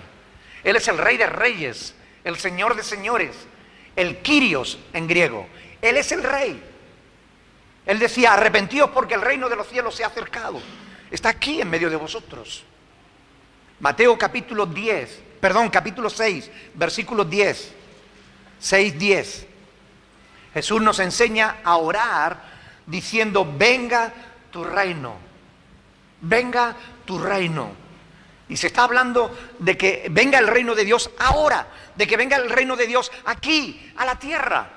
Él es el Rey de reyes, el Señor de señores, el Kyrios en griego. Él es el Rey. Él decía, arrepentíos porque el reino de los cielos se ha acercado. Está aquí en medio de vosotros. Mateo capítulo 6, versículo 10. 6:10. Jesús nos enseña a orar diciendo, venga tu reino. Venga tu reino. Y se está hablando de que venga el reino de Dios ahora, de que venga el reino de Dios aquí, a la tierra.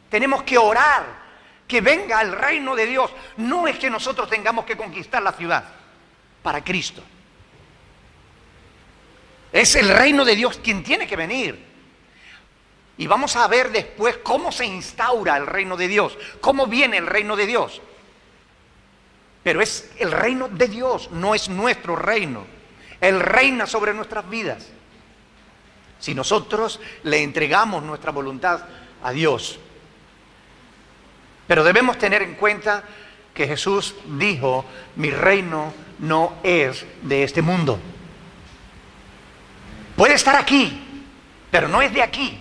Tenemos que orar que venga el reino de Dios. No es que nosotros tengamos que conquistar la ciudad para Cristo. Es el reino de Dios quien tiene que venir. Y vamos a ver después cómo se instaura el reino de Dios, cómo viene el reino de Dios. Pero es el reino de Dios, no es nuestro reino. Él reina sobre nuestras vidas. Si nosotros le entregamos nuestra voluntad a Dios. Pero debemos tener en cuenta que Jesús dijo, mi reino no es de este mundo. Puede estar aquí, pero no es de aquí.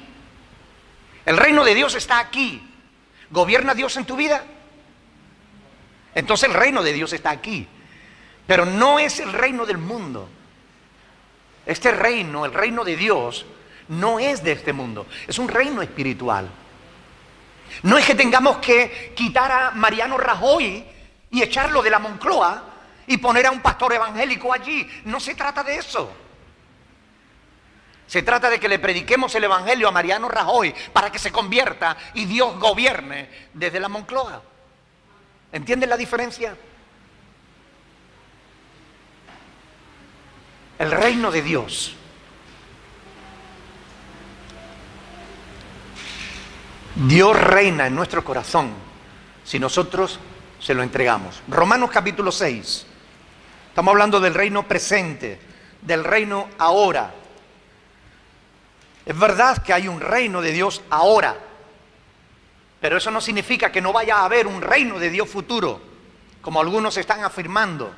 El reino de Dios está aquí. ¿Gobierna Dios en tu vida? Entonces el reino de Dios está aquí. Pero no es el reino del mundo. Este reino, el reino de Dios, no es de este mundo. Es un reino espiritual. No es que tengamos que quitar a Mariano Rajoy y echarlo de la Moncloa y poner a un pastor evangélico allí. No se trata de eso. Se trata de que le prediquemos el evangelio a Mariano Rajoy para que se convierta y Dios gobierne desde la Moncloa. ¿Entienden la diferencia? El reino de Dios. Dios reina en nuestro corazón si nosotros se lo entregamos. Romanos capítulo 6. Estamos hablando del reino presente, del reino ahora. Es verdad que hay un reino de Dios ahora, pero eso no significa que no vaya a haber un reino de Dios futuro, como algunos están afirmando.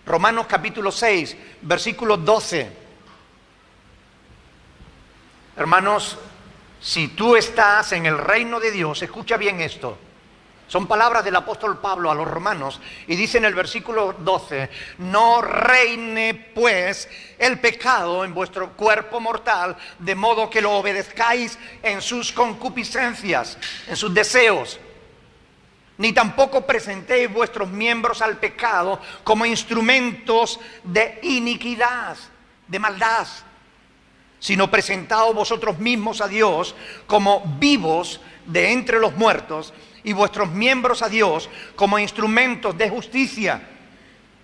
Romanos capítulo 6, versículo 12. Hermanos, si tú estás en el reino de Dios, escucha bien esto. Son palabras del apóstol Pablo a los romanos y dice en el versículo 12, no reine pues el pecado en vuestro cuerpo mortal, de modo que lo obedezcáis en sus concupiscencias, en sus deseos. Ni tampoco presentéis vuestros miembros al pecado como instrumentos de iniquidad, de maldad, sino presentaos vosotros mismos a Dios como vivos de entre los muertos, y vuestros miembros a Dios como instrumentos de justicia.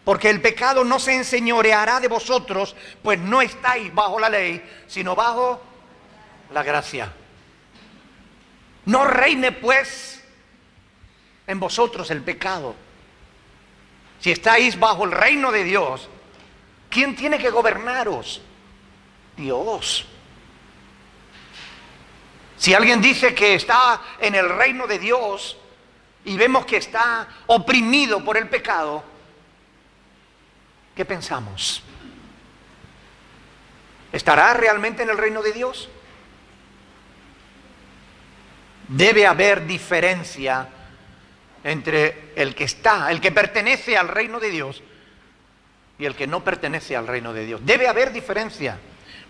Porque el pecado no se enseñoreará de vosotros, pues no estáis bajo la ley, sino bajo la gracia. No reine pues en vosotros el pecado. Si estáis bajo el reino de Dios, ¿quién tiene que gobernaros? Dios. Si alguien dice que está en el reino de Dios y vemos que está oprimido por el pecado, ¿qué pensamos? ¿Estará realmente en el reino de Dios? Debe haber diferencia entre el que pertenece al reino de Dios y el que no pertenece al reino de Dios. Debe haber diferencia.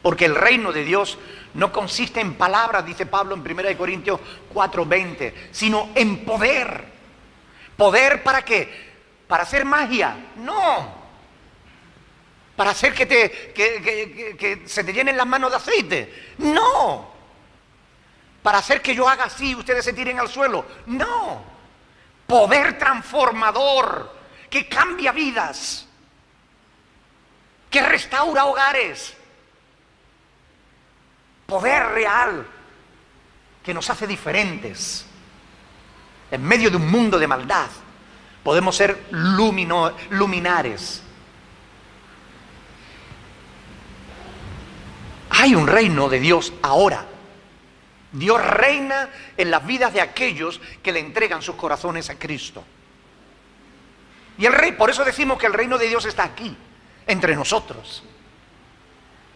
Porque el reino de Dios no consiste en palabras, dice Pablo en 1 Corintios 4:20, sino en poder. ¿Poder para qué? ¿Para hacer magia? No. para hacer que se te llenen las manos de aceite. No. Para hacer que yo haga así y ustedes se tiren al suelo. No. Poder transformador que cambia vidas, que restaura hogares. Poder real que nos hace diferentes. En medio de un mundo de maldad podemos ser luminares. Hay un reino de Dios ahora. Dios reina en las vidas de aquellos que le entregan sus corazones a Cristo. Y el rey, por eso decimos que el reino de Dios está aquí, entre nosotros.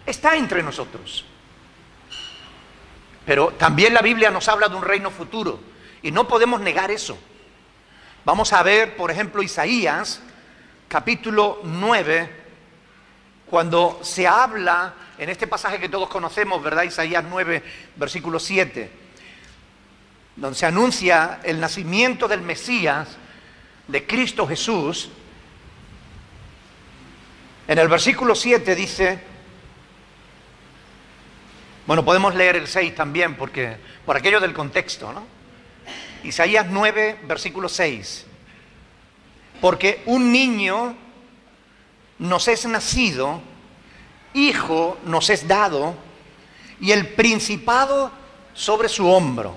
Está entre nosotros. Pero también la Biblia nos habla de un reino futuro y no podemos negar eso. Vamos a ver, por ejemplo, Isaías, capítulo 9, cuando se habla en este pasaje que todos conocemos, ¿verdad? Isaías 9, versículo 7, donde se anuncia el nacimiento del Mesías, de Cristo Jesús. En el versículo 7 dice, bueno, podemos leer el 6 también, porque por aquello del contexto, ¿no? Isaías 9, versículo 6. Porque un niño nos es nacido, hijo nos es dado, y el principado sobre su hombro.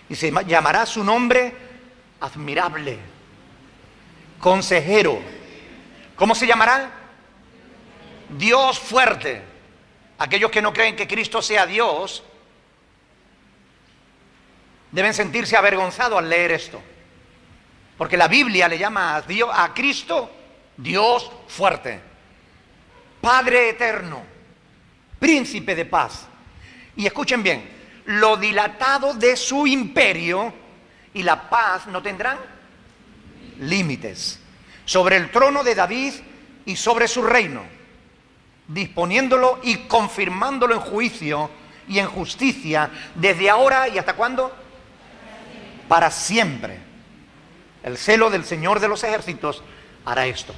Y se llamará su nombre admirable, consejero. ¿Cómo se llamará? Dios fuerte. Aquellos que no creen que Cristo sea Dios deben sentirse avergonzados al leer esto, porque la Biblia le llama a Cristo Dios fuerte, Padre eterno, príncipe de paz. Y escuchen bien, lo dilatado de su imperio y la paz no tendrán límites, sobre el trono de David y sobre su reino, disponiéndolo y confirmándolo en juicio y en justicia, desde ahora y hasta ¿cuándo? Para siempre. El celo del Señor de los ejércitos hará esto.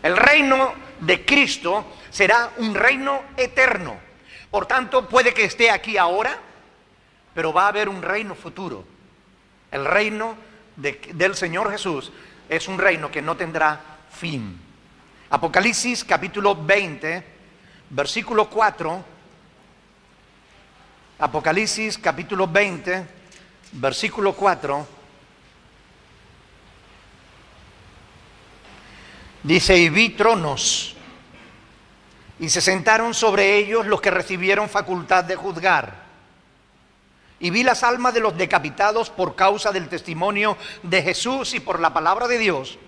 El reino de Cristo será un reino eterno. Por tanto, puede que esté aquí ahora, pero va a haber un reino futuro. El reino del Señor Jesús es un reino que no tendrá fin. Apocalipsis capítulo 20, versículo 4. Apocalipsis capítulo 20, versículo 4. Dice, y vi tronos, y se sentaron sobre ellos los que recibieron facultad de juzgar. Y vi las almas de los decapitados por causa del testimonio de Jesús y por la palabra de Dios,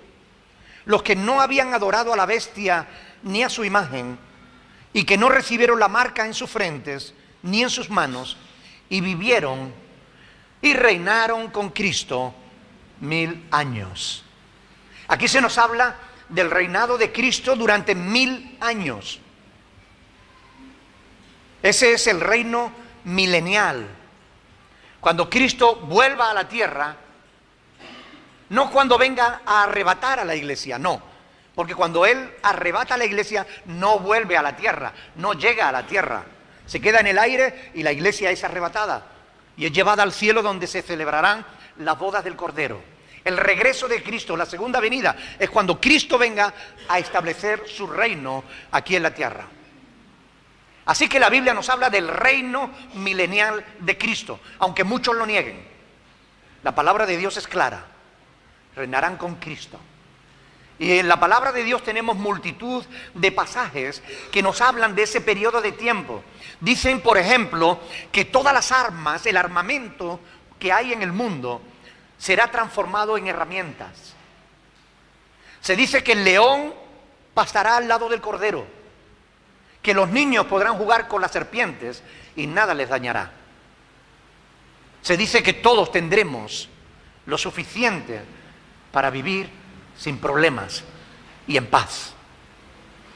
los que no habían adorado a la bestia ni a su imagen, y que no recibieron la marca en sus frentes ni en sus manos, y vivieron y reinaron con Cristo 1000 años. Aquí se nos habla del reinado de Cristo durante 1000 años. Ese es el reino milenial. Cuando Cristo vuelva a la tierra, no cuando venga a arrebatar a la iglesia, no. Porque cuando Él arrebata a la iglesia, no vuelve a la tierra, no llega a la tierra. Se queda en el aire y la iglesia es arrebatada y es llevada al cielo, donde se celebrarán las bodas del Cordero. El regreso de Cristo, la segunda venida, es cuando Cristo venga a establecer su reino aquí en la tierra. Así que la Biblia nos habla del reino milenial de Cristo, aunque muchos lo nieguen. La palabra de Dios es clara: reinarán con Cristo. Y en la palabra de Dios tenemos multitud de pasajes que nos hablan de ese periodo de tiempo. Dicen, por ejemplo, que todas las armas, el armamento que hay en el mundo, será transformado en herramientas. Se dice que el león pastará al lado del cordero, que los niños podrán jugar con las serpientes y nada les dañará. Se dice que todos tendremos lo suficiente para vivir sin problemas y en paz.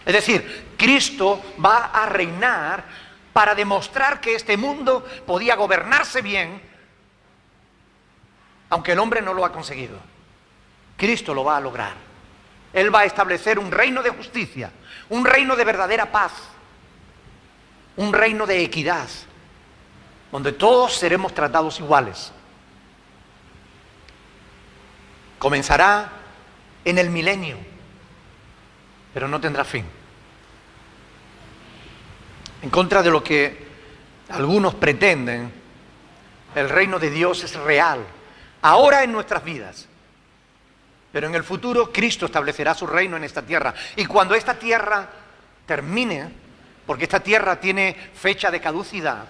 Es decir, Cristo va a reinar para demostrar que este mundo podía gobernarse bien, aunque el hombre no lo ha conseguido. Cristo lo va a lograr. Él va a establecer un reino de justicia, un reino de verdadera paz, un reino de equidad, donde todos seremos tratados iguales. Comenzará en el milenio, pero no tendrá fin. En contra de lo que algunos pretenden, el reino de Dios es real, ahora en nuestras vidas. Pero en el futuro Cristo establecerá su reino en esta tierra. Y cuando esta tierra termine, porque esta tierra tiene fecha de caducidad,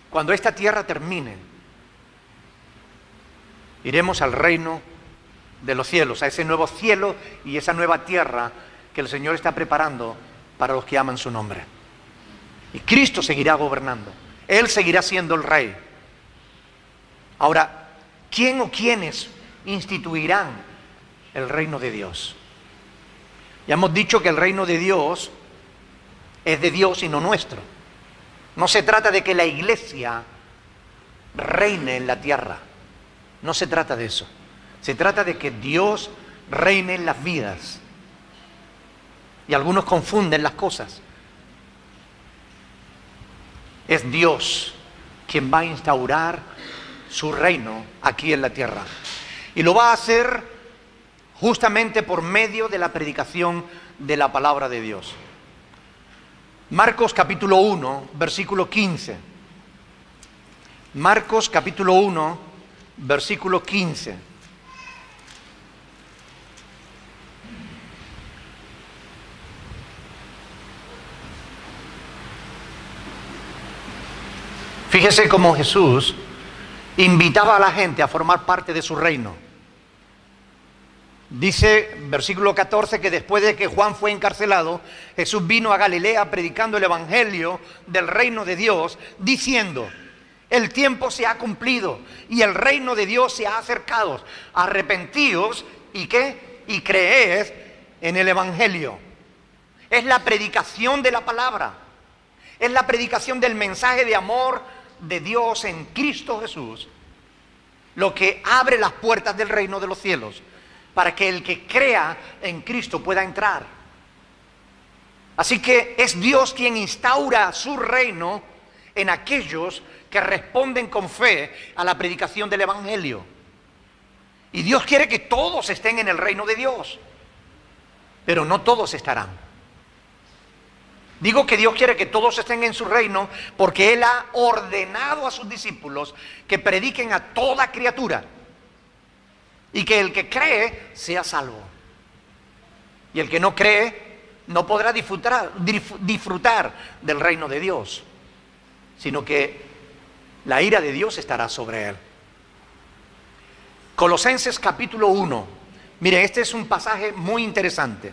cuando esta tierra termine, iremos al reino de los cielos, a ese nuevo cielo y esa nueva tierra que el Señor está preparando para los que aman su nombre. Y Cristo seguirá gobernando. Él seguirá siendo el rey. Ahora, ¿quién o quiénes instituirán el reino de Dios? Ya hemos dicho que el reino de Dios es de Dios y no nuestro. No se trata de que la iglesia reine en la tierra. No se trata de eso. Se trata de que Dios reine en las vidas. Y algunos confunden las cosas. Es Dios quien va a instaurar su reino aquí en la tierra. Y lo va a hacer justamente por medio de la predicación de la palabra de Dios. Marcos capítulo 1, versículo 15. Marcos capítulo 1, versículo 15. Fíjese cómo Jesús invitaba a la gente a formar parte de su reino. Dice, versículo 14, que después de que Juan fue encarcelado, Jesús vino a Galilea predicando el evangelio del reino de Dios, diciendo: el tiempo se ha cumplido y el reino de Dios se ha acercado. Arrepentíos y ¿qué? Y creed en el evangelio. Es la predicación de la palabra. Es la predicación del mensaje de amor de Dios en Cristo Jesús lo que abre las puertas del reino de los cielos para que el que crea en Cristo pueda entrar. Así que es Dios quien instaura su reino en aquellos que responden con fe a la predicación del evangelio. Y Dios quiere que todos estén en el reino de Dios, pero no todos estarán. Digo que Dios quiere que todos estén en su reino porque Él ha ordenado a sus discípulos que prediquen a toda criatura y que el que cree sea salvo. Y el que no cree no podrá disfrutar del reino de Dios, sino que la ira de Dios estará sobre él. Colosenses capítulo 1. Mire, este es un pasaje muy interesante.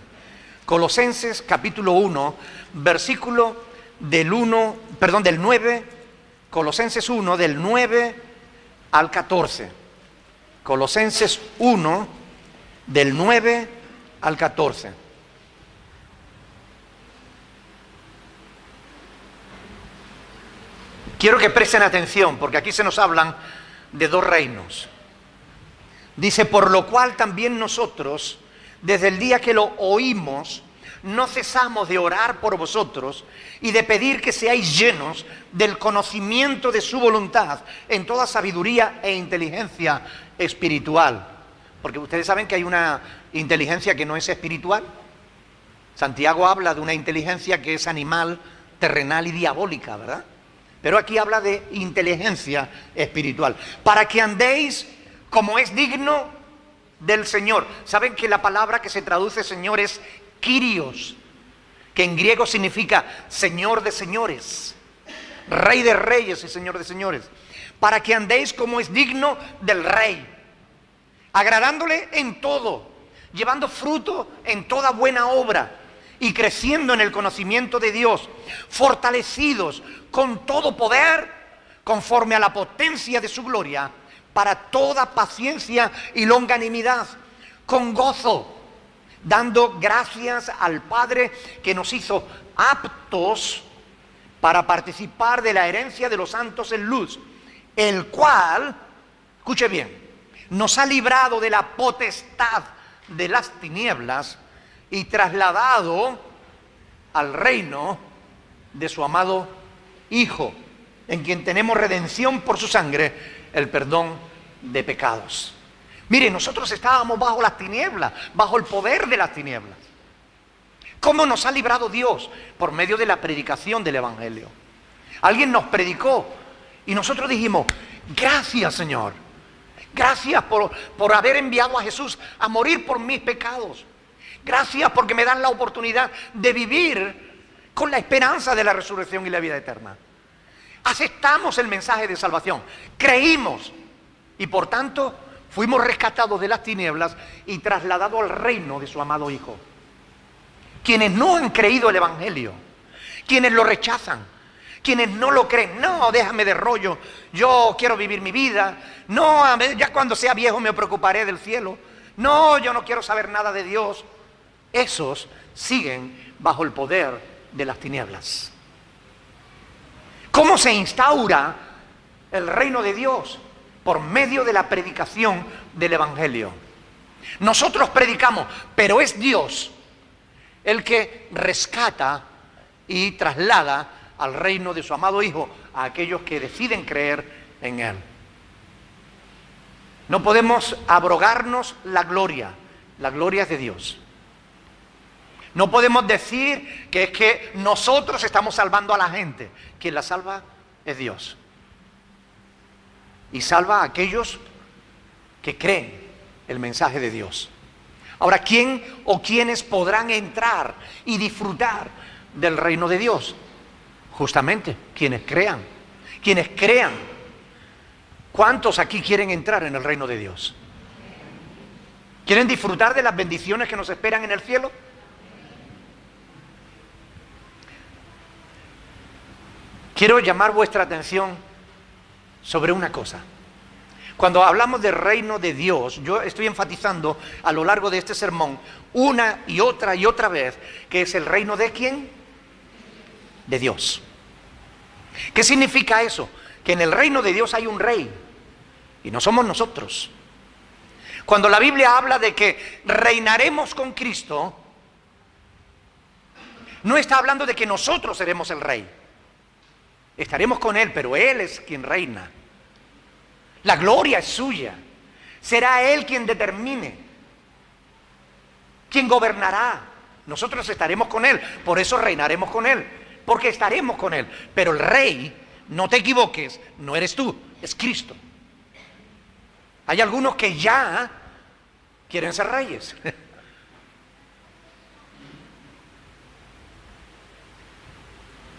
Colosenses capítulo 1, versículo del 9, Colosenses 1, del 9 al 14. Colosenses 1, del 9 al 14. Quiero que presten atención, porque aquí se nos hablan de dos reinos. Dice: por lo cual también nosotros, desde el día que lo oímos, no cesamos de orar por vosotros y de pedir que seáis llenos del conocimiento de su voluntad en toda sabiduría e inteligencia espiritual. Porque ustedes saben que hay una inteligencia que no es espiritual. Santiago habla de una inteligencia que es animal, terrenal y diabólica, ¿verdad? Pero aquí habla de inteligencia espiritual. Para que andéis como es digno del Señor. ¿Saben que la palabra que se traduce Señor es Kyrios, que en griego significa Señor de señores, Rey de reyes y Señor de señores? Para que andéis como es digno del Rey, agradándole en todo, llevando fruto en toda buena obra y creciendo en el conocimiento de Dios, fortalecidos con todo poder conforme a la potencia de su gloria, para toda paciencia y longanimidad, con gozo, dando gracias al Padre que nos hizo aptos para participar de la herencia de los santos en luz, el cual, escuche bien, nos ha librado de la potestad de las tinieblas y trasladado al reino de su amado Hijo, en quien tenemos redención por su sangre, el perdón de pecados. Mire, nosotros estábamos bajo las tinieblas, bajo el poder de las tinieblas. ¿Cómo nos ha librado Dios? Por medio de la predicación del Evangelio. Alguien nos predicó y nosotros dijimos: gracias, Señor. Gracias por haber enviado a Jesús a morir por mis pecados. Gracias porque me dan la oportunidad de vivir con la esperanza de la resurrección y la vida eterna. Aceptamos el mensaje de salvación, creímos y por tanto fuimos rescatados de las tinieblas y trasladados al reino de su amado Hijo. Quienes no han creído el Evangelio, quienes lo rechazan, quienes no lo creen: no, déjame de rollo, yo quiero vivir mi vida, no, ya cuando sea viejo me preocuparé del cielo, no, yo no quiero saber nada de Dios. Esos siguen bajo el poder de las tinieblas. ¿Cómo se instaura el reino de Dios? Por medio de la predicación del Evangelio. Nosotros predicamos, pero es Dios el que rescata y traslada al reino de su amado Hijo a aquellos que deciden creer en Él. No podemos abrogarnos la gloria es de Dios. No podemos decir que es que nosotros estamos salvando a la gente. Quien la salva es Dios. Y salva a aquellos que creen el mensaje de Dios. Ahora, ¿quién o quiénes podrán entrar y disfrutar del reino de Dios? Justamente quienes crean. Quienes crean. ¿Cuántos aquí quieren entrar en el reino de Dios? ¿Quieren disfrutar de las bendiciones que nos esperan en el cielo? Quiero llamar vuestra atención sobre una cosa. Cuando hablamos del reino de Dios, yo estoy enfatizando a lo largo de este sermón una y otra vez que es el reino de ¿quién? De Dios. ¿Qué significa eso? Que en el reino de Dios hay un rey y no somos nosotros. Cuando la Biblia habla de que reinaremos con Cristo, no está hablando de que nosotros seremos el rey. Estaremos con Él, pero Él es quien reina. La gloria es suya. Será Él quien determine, quien gobernará. Nosotros estaremos con Él, por eso reinaremos con Él, porque estaremos con Él. Pero el rey, no te equivoques, no eres tú, es Cristo. Hay algunos que ya quieren ser reyes.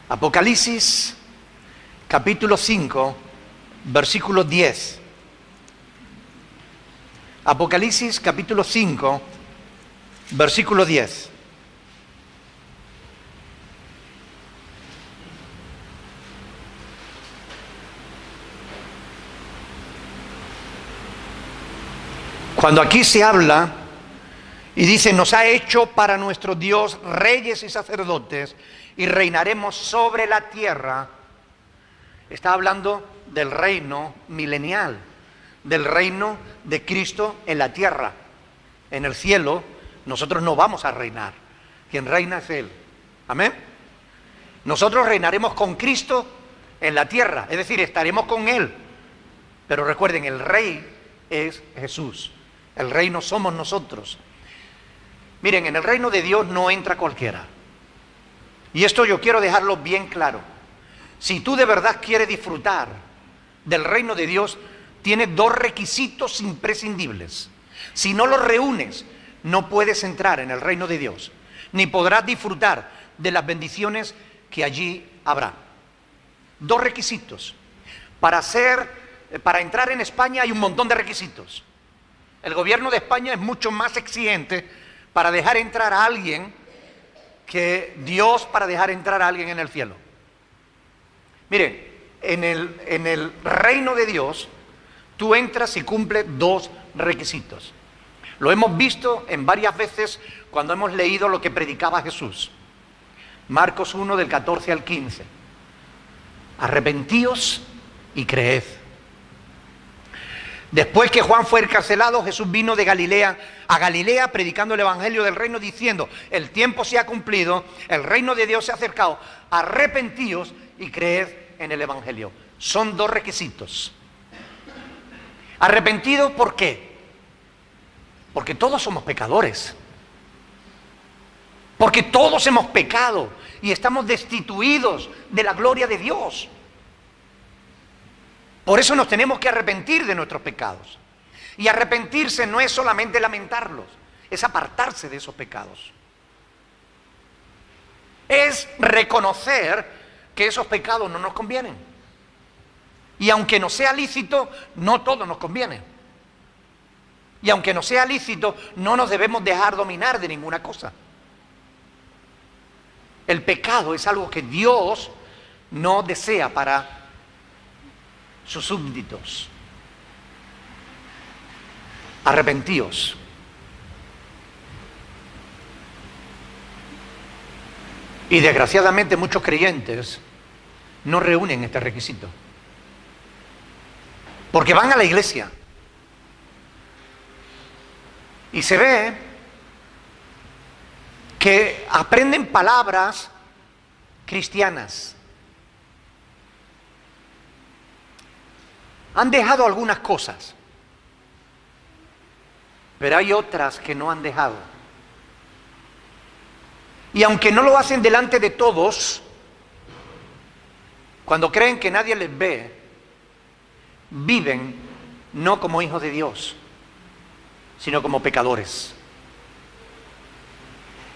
Apocalipsis capítulo 5, versículo 10. Apocalipsis capítulo 5, versículo 10. Cuando aquí se habla y dice: nos ha hecho para nuestro Dios reyes y sacerdotes y reinaremos sobre la tierra, está hablando del reino milenial, del reino de Cristo en la tierra. En el cielo nosotros no vamos a reinar, quien reina es Él. Amén. Nosotros reinaremos con Cristo en la tierra, es decir, estaremos con Él. Pero recuerden, el rey es Jesús, el reino somos nosotros. Miren, en el reino de Dios no entra cualquiera. Y esto yo quiero dejarlo bien claro. Si tú de verdad quieres disfrutar del reino de Dios, tienes dos requisitos imprescindibles. Si no los reúnes, no puedes entrar en el reino de Dios, ni podrás disfrutar de las bendiciones que allí habrá. Dos requisitos. Para entrar en España hay un montón de requisitos. El gobierno de España es mucho más exigente para dejar entrar a alguien que Dios para dejar entrar a alguien en el cielo. Miren, en el reino de Dios, tú entras y cumples dos requisitos. Lo hemos visto en varias veces cuando hemos leído lo que predicaba Jesús. Marcos 1, del 14 al 15. Arrepentíos y creed. Después que Juan fue encarcelado, Jesús vino de Galilea a Galilea predicando el evangelio del reino, diciendo: el tiempo se ha cumplido, el reino de Dios se ha acercado, arrepentíos y creed en el evangelio. Son dos requisitos. Arrepentidos, ¿por qué? Porque todos somos pecadores. Porque todos hemos pecado y estamos destituidos de la gloria de Dios. Por eso nos tenemos que arrepentir de nuestros pecados. Y arrepentirse no es solamente lamentarlos, es apartarse de esos pecados. Es reconocer que esos pecados no nos convienen. Y aunque no sea lícito, no todo nos conviene. Y aunque no sea lícito, no nos debemos dejar dominar de ninguna cosa. El pecado es algo que Dios no desea para sus súbditos. Arrepentíos. Y desgraciadamente muchos creyentes no reúnen este requisito. Porque van a la iglesia y se ve que aprenden palabras cristianas. Han dejado algunas cosas, pero hay otras que no han dejado. Y aunque no lo hacen delante de todos, cuando creen que nadie les ve, viven no como hijos de Dios, sino como pecadores.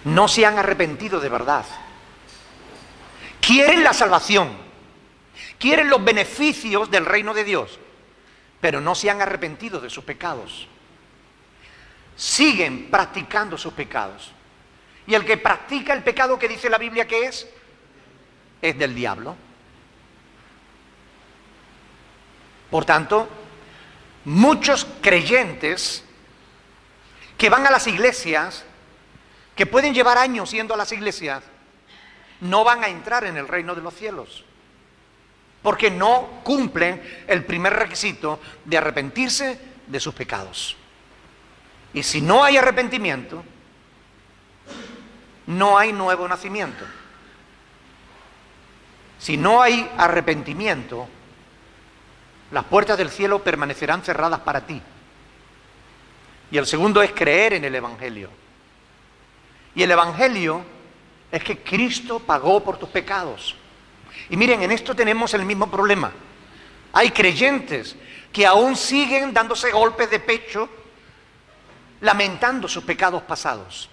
No se han arrepentido de verdad. Quieren la salvación, quieren los beneficios del reino de Dios, pero no se han arrepentido de sus pecados. Siguen practicando sus pecados. Y el que practica el pecado, que dice la Biblia que es del diablo. Por tanto, muchos creyentes que van a las iglesias, que pueden llevar años yendo a las iglesias, no van a entrar en el reino de los cielos, porque no cumplen el primer requisito de arrepentirse de sus pecados. Y si no hay arrepentimiento, no hay nuevo nacimiento. Si no hay arrepentimiento, las puertas del cielo permanecerán cerradas para ti. Y el segundo es creer en el Evangelio. Y el Evangelio es que Cristo pagó por tus pecados. Y miren, en esto tenemos el mismo problema. Hay creyentes que aún siguen dándose golpes de pecho, lamentando sus pecados pasados,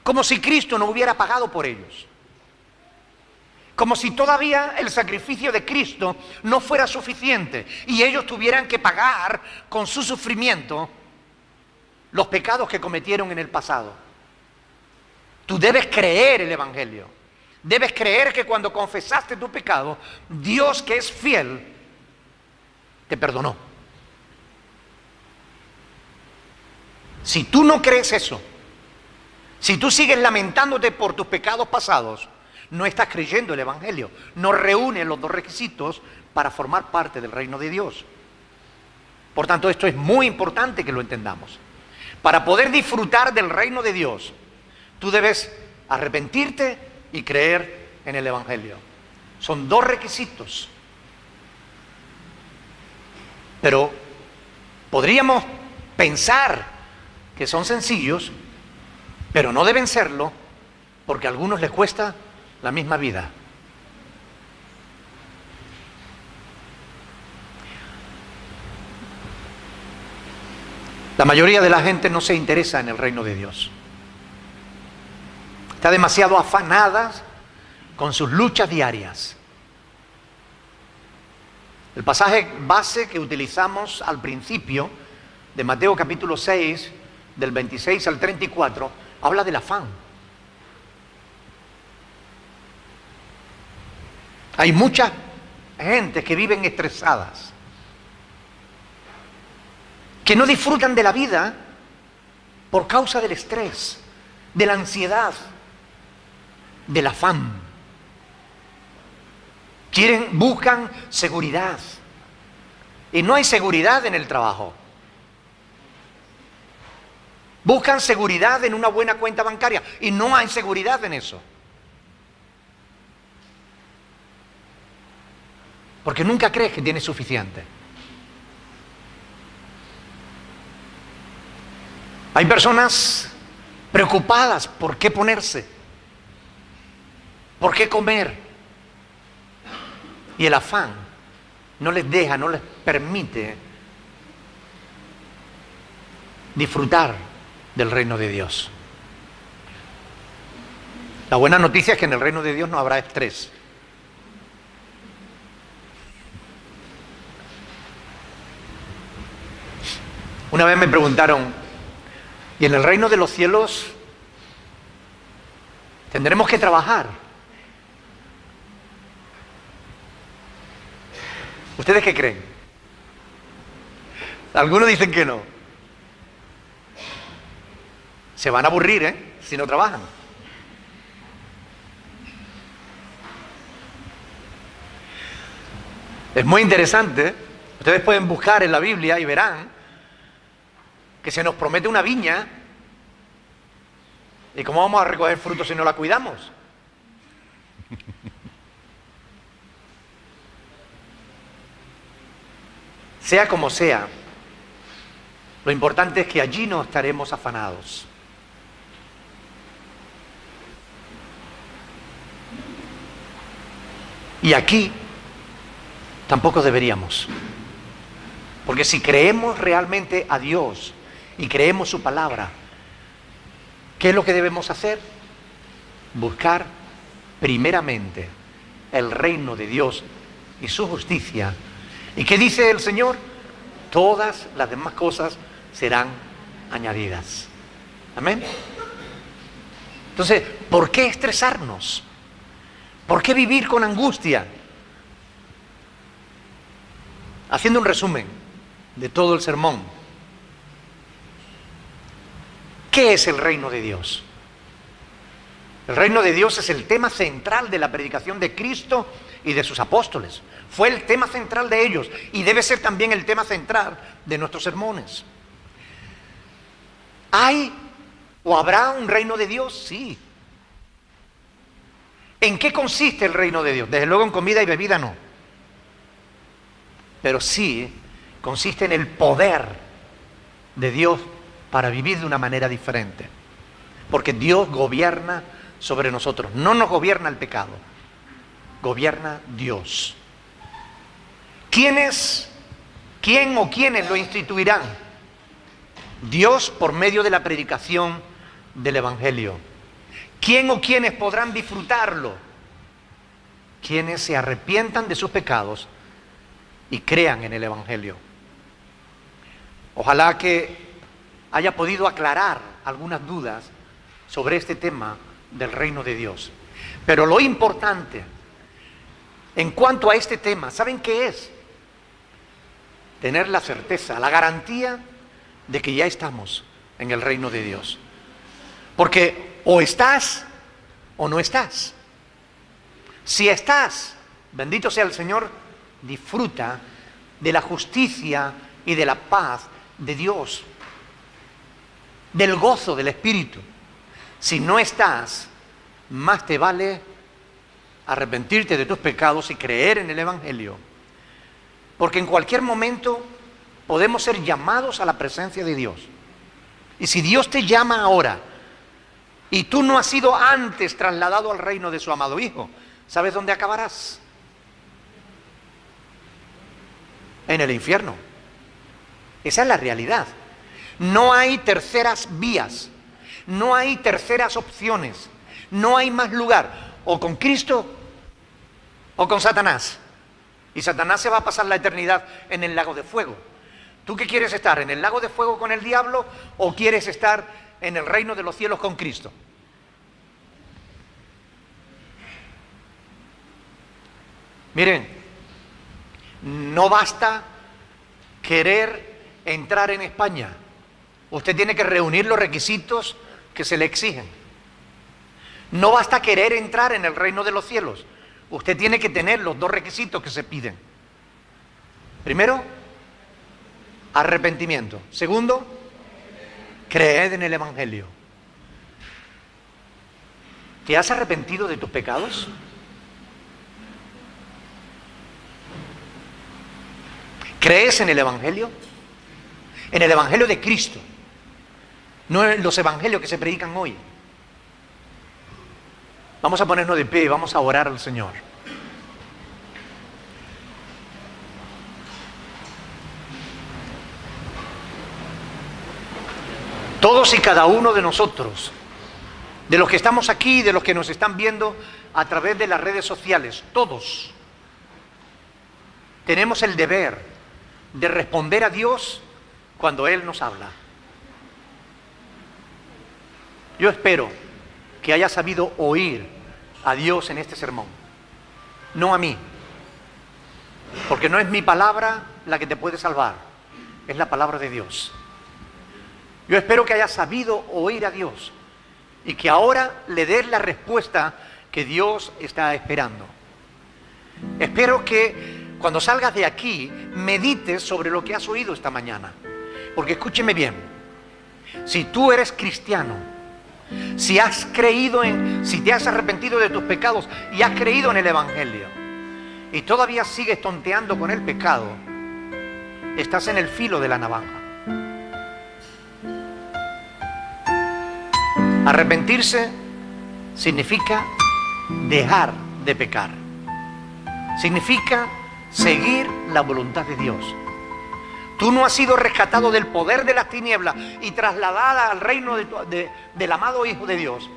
como si Cristo no hubiera pagado por ellos, como si todavía el sacrificio de Cristo no fuera suficiente y ellos tuvieran que pagar con su sufrimiento los pecados que cometieron en el pasado. Tú debes creer el Evangelio. Debes creer que cuando confesaste tu pecado, Dios, que es fiel, te perdonó. Si tú no crees eso, si tú sigues lamentándote por tus pecados pasados, no estás creyendo el Evangelio. No reúnes los dos requisitos para formar parte del reino de Dios. Por tanto, esto es muy importante que lo entendamos. Para poder disfrutar del reino de Dios, tú debes arrepentirte y creer en el Evangelio. Son dos requisitos. Pero podríamos pensar que son sencillos, pero no deben serlo, porque a algunos les cuesta la misma vida. La mayoría de la gente no se interesa en el reino de Dios. Está demasiado afanada con sus luchas diarias. El pasaje base que utilizamos al principio de Mateo capítulo 6, del 26 al 34, habla del afán. Hay mucha gente que viven estresadas, que no disfrutan de la vida por causa del estrés, de la ansiedad, del afán. Buscan seguridad, y no hay seguridad en el trabajo. Buscan seguridad en una buena cuenta bancaria y no hay seguridad en eso. Porque nunca crees que tienes suficiente. Hay personas preocupadas por qué ponerse, por qué comer. Y el afán no les deja, no les permite disfrutar del reino de Dios. La buena noticia es que en el reino de Dios no habrá estrés. Una vez me preguntaron, ¿y en el reino de los cielos tendremos que trabajar? ¿Ustedes qué creen? Algunos dicen que no. Se van a aburrir, si no trabajan. Es muy interesante. Ustedes pueden buscar en la Biblia y verán que se nos promete una viña. ¿Y cómo vamos a recoger frutos si no la cuidamos? Sea como sea, lo importante es que allí no estaremos afanados. Y aquí tampoco deberíamos. Porque si creemos realmente a Dios y creemos su palabra, ¿qué es lo que debemos hacer? Buscar primeramente el reino de Dios y su justicia. ¿Y qué dice el Señor? Todas las demás cosas serán añadidas. Amén. Entonces, ¿por qué estresarnos? ¿Por qué vivir con angustia? Haciendo un resumen de todo el sermón. ¿Qué es el reino de Dios? El reino de Dios es el tema central de la predicación de Cristo y de sus apóstoles. Fue el tema central de ellos y debe ser también el tema central de nuestros sermones. ¿Hay o habrá un reino de Dios? Sí. ¿En qué consiste el reino de Dios? Desde luego en comida y bebida no. Pero sí consiste en el poder de Dios para vivir de una manera diferente. Porque Dios gobierna sobre nosotros. No nos gobierna el pecado. Gobierna Dios. ¿Quién o quiénes lo instituirán? Dios por medio de la predicación del Evangelio. ¿Quién o quiénes podrán disfrutarlo? Quienes se arrepientan de sus pecados y crean en el Evangelio. Ojalá que haya podido aclarar algunas dudas sobre este tema del reino de Dios. Pero lo importante en cuanto a este tema, ¿saben qué es? Tener la certeza, la garantía de que ya estamos en el reino de Dios. Porque o estás o no estás. Si estás, bendito sea el Señor, disfruta de la justicia y de la paz de Dios, del gozo del Espíritu. Si no estás, más te vale arrepentirte de tus pecados y creer en el Evangelio. Porque en cualquier momento podemos ser llamados a la presencia de Dios. Y si Dios te llama ahora y tú no has sido antes trasladado al reino de su amado Hijo, ¿sabes dónde acabarás? En el infierno. Esa es la realidad. No hay terceras vías, no hay terceras opciones, no hay más lugar, o con Cristo o con Satanás. Y Satanás se va a pasar la eternidad en el lago de fuego. ¿Tú qué quieres estar? ¿En el lago de fuego con el diablo o quieres estar en el reino de los cielos con Cristo? Miren, no basta querer entrar en España. Usted tiene que reunir los requisitos que se le exigen. No basta querer entrar en el reino de los cielos. Usted tiene que tener los dos requisitos que se piden. Primero, Arrepentimiento. Segundo, creed en el Evangelio. ¿Te has arrepentido de tus pecados? ¿Crees en el Evangelio? En el Evangelio de Cristo, no en los evangelios que se predican hoy. Vamos a ponernos de pie y vamos a orar al Señor. Todos y cada uno de nosotros, de los que estamos aquí, de los que nos están viendo a través de las redes sociales, todos tenemos el deber de responder a Dios cuando Él nos habla. Yo espero que hayas sabido oír a Dios en este sermón, no a mí, porque no es mi palabra la que te puede salvar, es la palabra de Dios. Yo espero que hayas sabido oír a Dios y que ahora le des la respuesta que Dios está esperando. Espero que cuando salgas de aquí medites sobre lo que has oído esta mañana. Porque escúcheme bien, si tú eres cristiano, si has creído si te has arrepentido de tus pecados y has creído en el Evangelio y todavía sigues tonteando con el pecado, estás en el filo de la navaja. Arrepentirse significa dejar de pecar. Significa seguir la voluntad de Dios. Tú no has sido rescatado del poder de las tinieblas y trasladada al reino del amado Hijo de Dios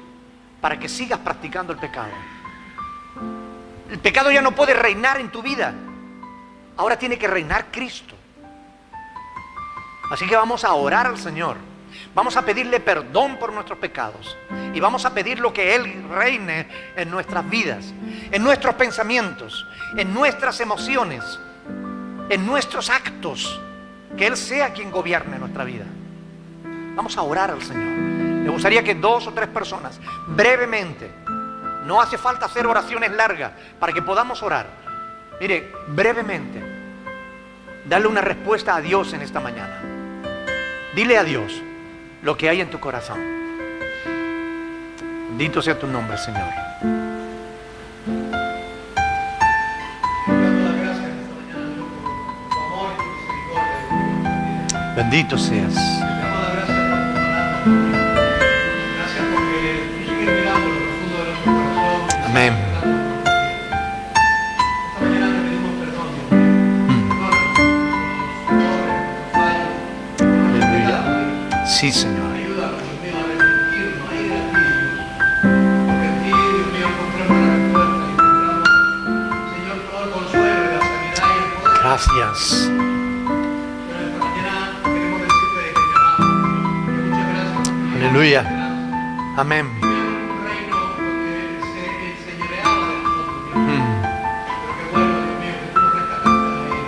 para que sigas practicando el pecado. El pecado ya no puede reinar en tu vida. Ahora tiene que reinar Cristo. Así que vamos a orar al Señor. Vamos a pedirle perdón por nuestros pecados y vamos a pedir lo que Él reine en nuestras vidas, en nuestros pensamientos, en nuestras emociones, en nuestros actos, que Él sea quien gobierne nuestra vida. Vamos a orar al Señor. Me gustaría que 2 o 3 personas, brevemente, no hace falta hacer oraciones largas para que podamos orar. Mire, brevemente, dale una respuesta a Dios en esta mañana. Dile a Dios lo que hay en tu corazón. Bendito sea tu nombre, Señor. Bendito seas. Gracias porque tú sigues mirando lo profundo de nuestro corazón. Amén. Esta mañana te pedimos perdón, Dios. Aleluya. Sí, Señor. Ayúdanos, Dios mío, a arrepentirnos, a ir a ti, Dios. Porque en ti, Dios mío, encontramos la respuesta, encontramos, Señor, todo el consuelo y la sanidad y el poder. Gracias. Aleluya. Amén. Un reino donde se enseñoreaba de nosotros, Dios. Pero qué bueno, Dios mío, que tú nos rescataste ahí.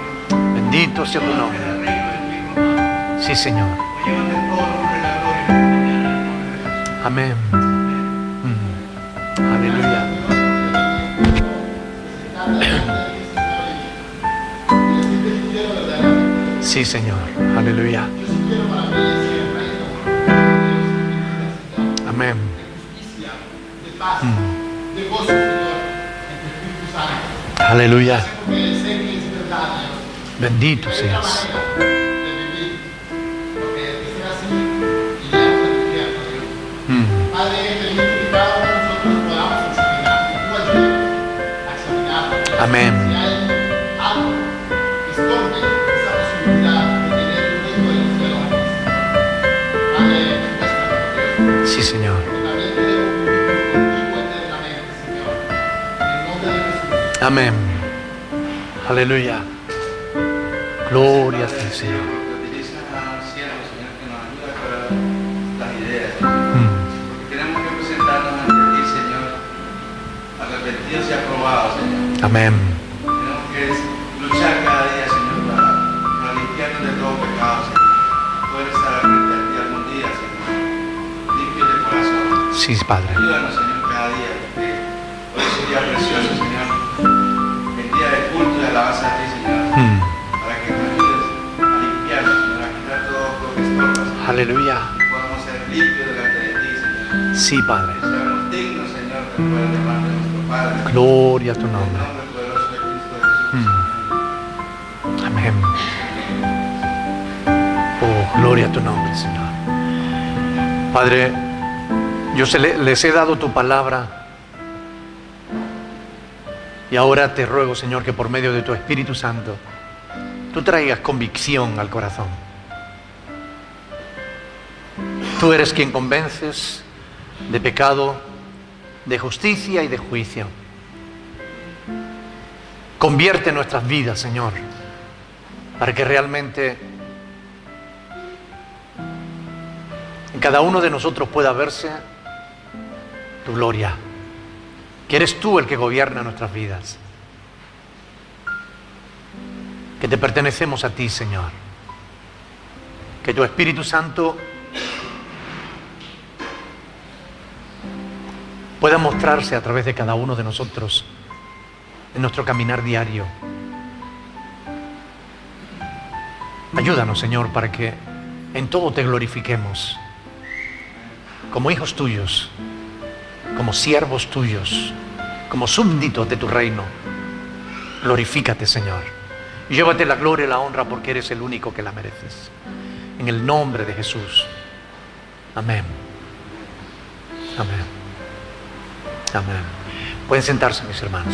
Bendito sea tu nombre. El reino de tu Hijo amado. Sí, Señor. Llévate todo el honor y la gloria esta mañana en el nombre de Jesús. Amén. Aleluya. Sí, Señor. Aleluya. Amén. Aleluya. Bendito seas. Amén. Sí, Señor. Amén. Aleluya. Gloria a ti, Señor. Utiliza al siervo, Señor, que nos ayuda con las ideas. Porque tenemos que presentarnos ante ti, Señor, arrepentidos y aprobados, Señor. Amén. Tenemos que luchar cada día, Señor, para limpiarnos de todo pecado, Señor. Poder estar frente a ti algún día, Señor. Limpio de corazón. Sí, Padre. Ayúdanos, Señor, cada día, porque hoy es un día precioso, Señor. El día de culto y de alabanza a ti, Señor. Para que nos ayudes a limpiarnos, Señor, a Aleluya. Podamos ser limpios delante de ti, Señor. Sí, Padre. Seamos dignos, Señor, de poder llamarte nuestro Padre. Gloria a tu En el nombre. nombre poderoso de Cristo Jesús. Amén. Oh, gloria a tu nombre, Señor. Padre, yo les he dado tu palabra. Y ahora te ruego, Señor, que por medio de tu Espíritu Santo, tú traigas convicción al corazón. Tú eres quien convences de pecado, de justicia y de juicio. Convierte nuestras vidas, Señor, para que realmente en cada uno de nosotros pueda verse tu gloria. Que eres tú el que gobierna nuestras vidas. Que te pertenecemos a ti, Señor. Que tu Espíritu Santo pueda mostrarse a través de cada uno de nosotros en nuestro caminar diario. Ayúdanos, Señor, para que en todo te glorifiquemos. Como hijos tuyos, como siervos tuyos, como súbditos de tu reino. Glorifícate, Señor. Y llévate la gloria y la honra porque eres el único que la mereces. En el nombre de Jesús. Amén. Amén. Amén. Pueden sentarse, mis hermanos.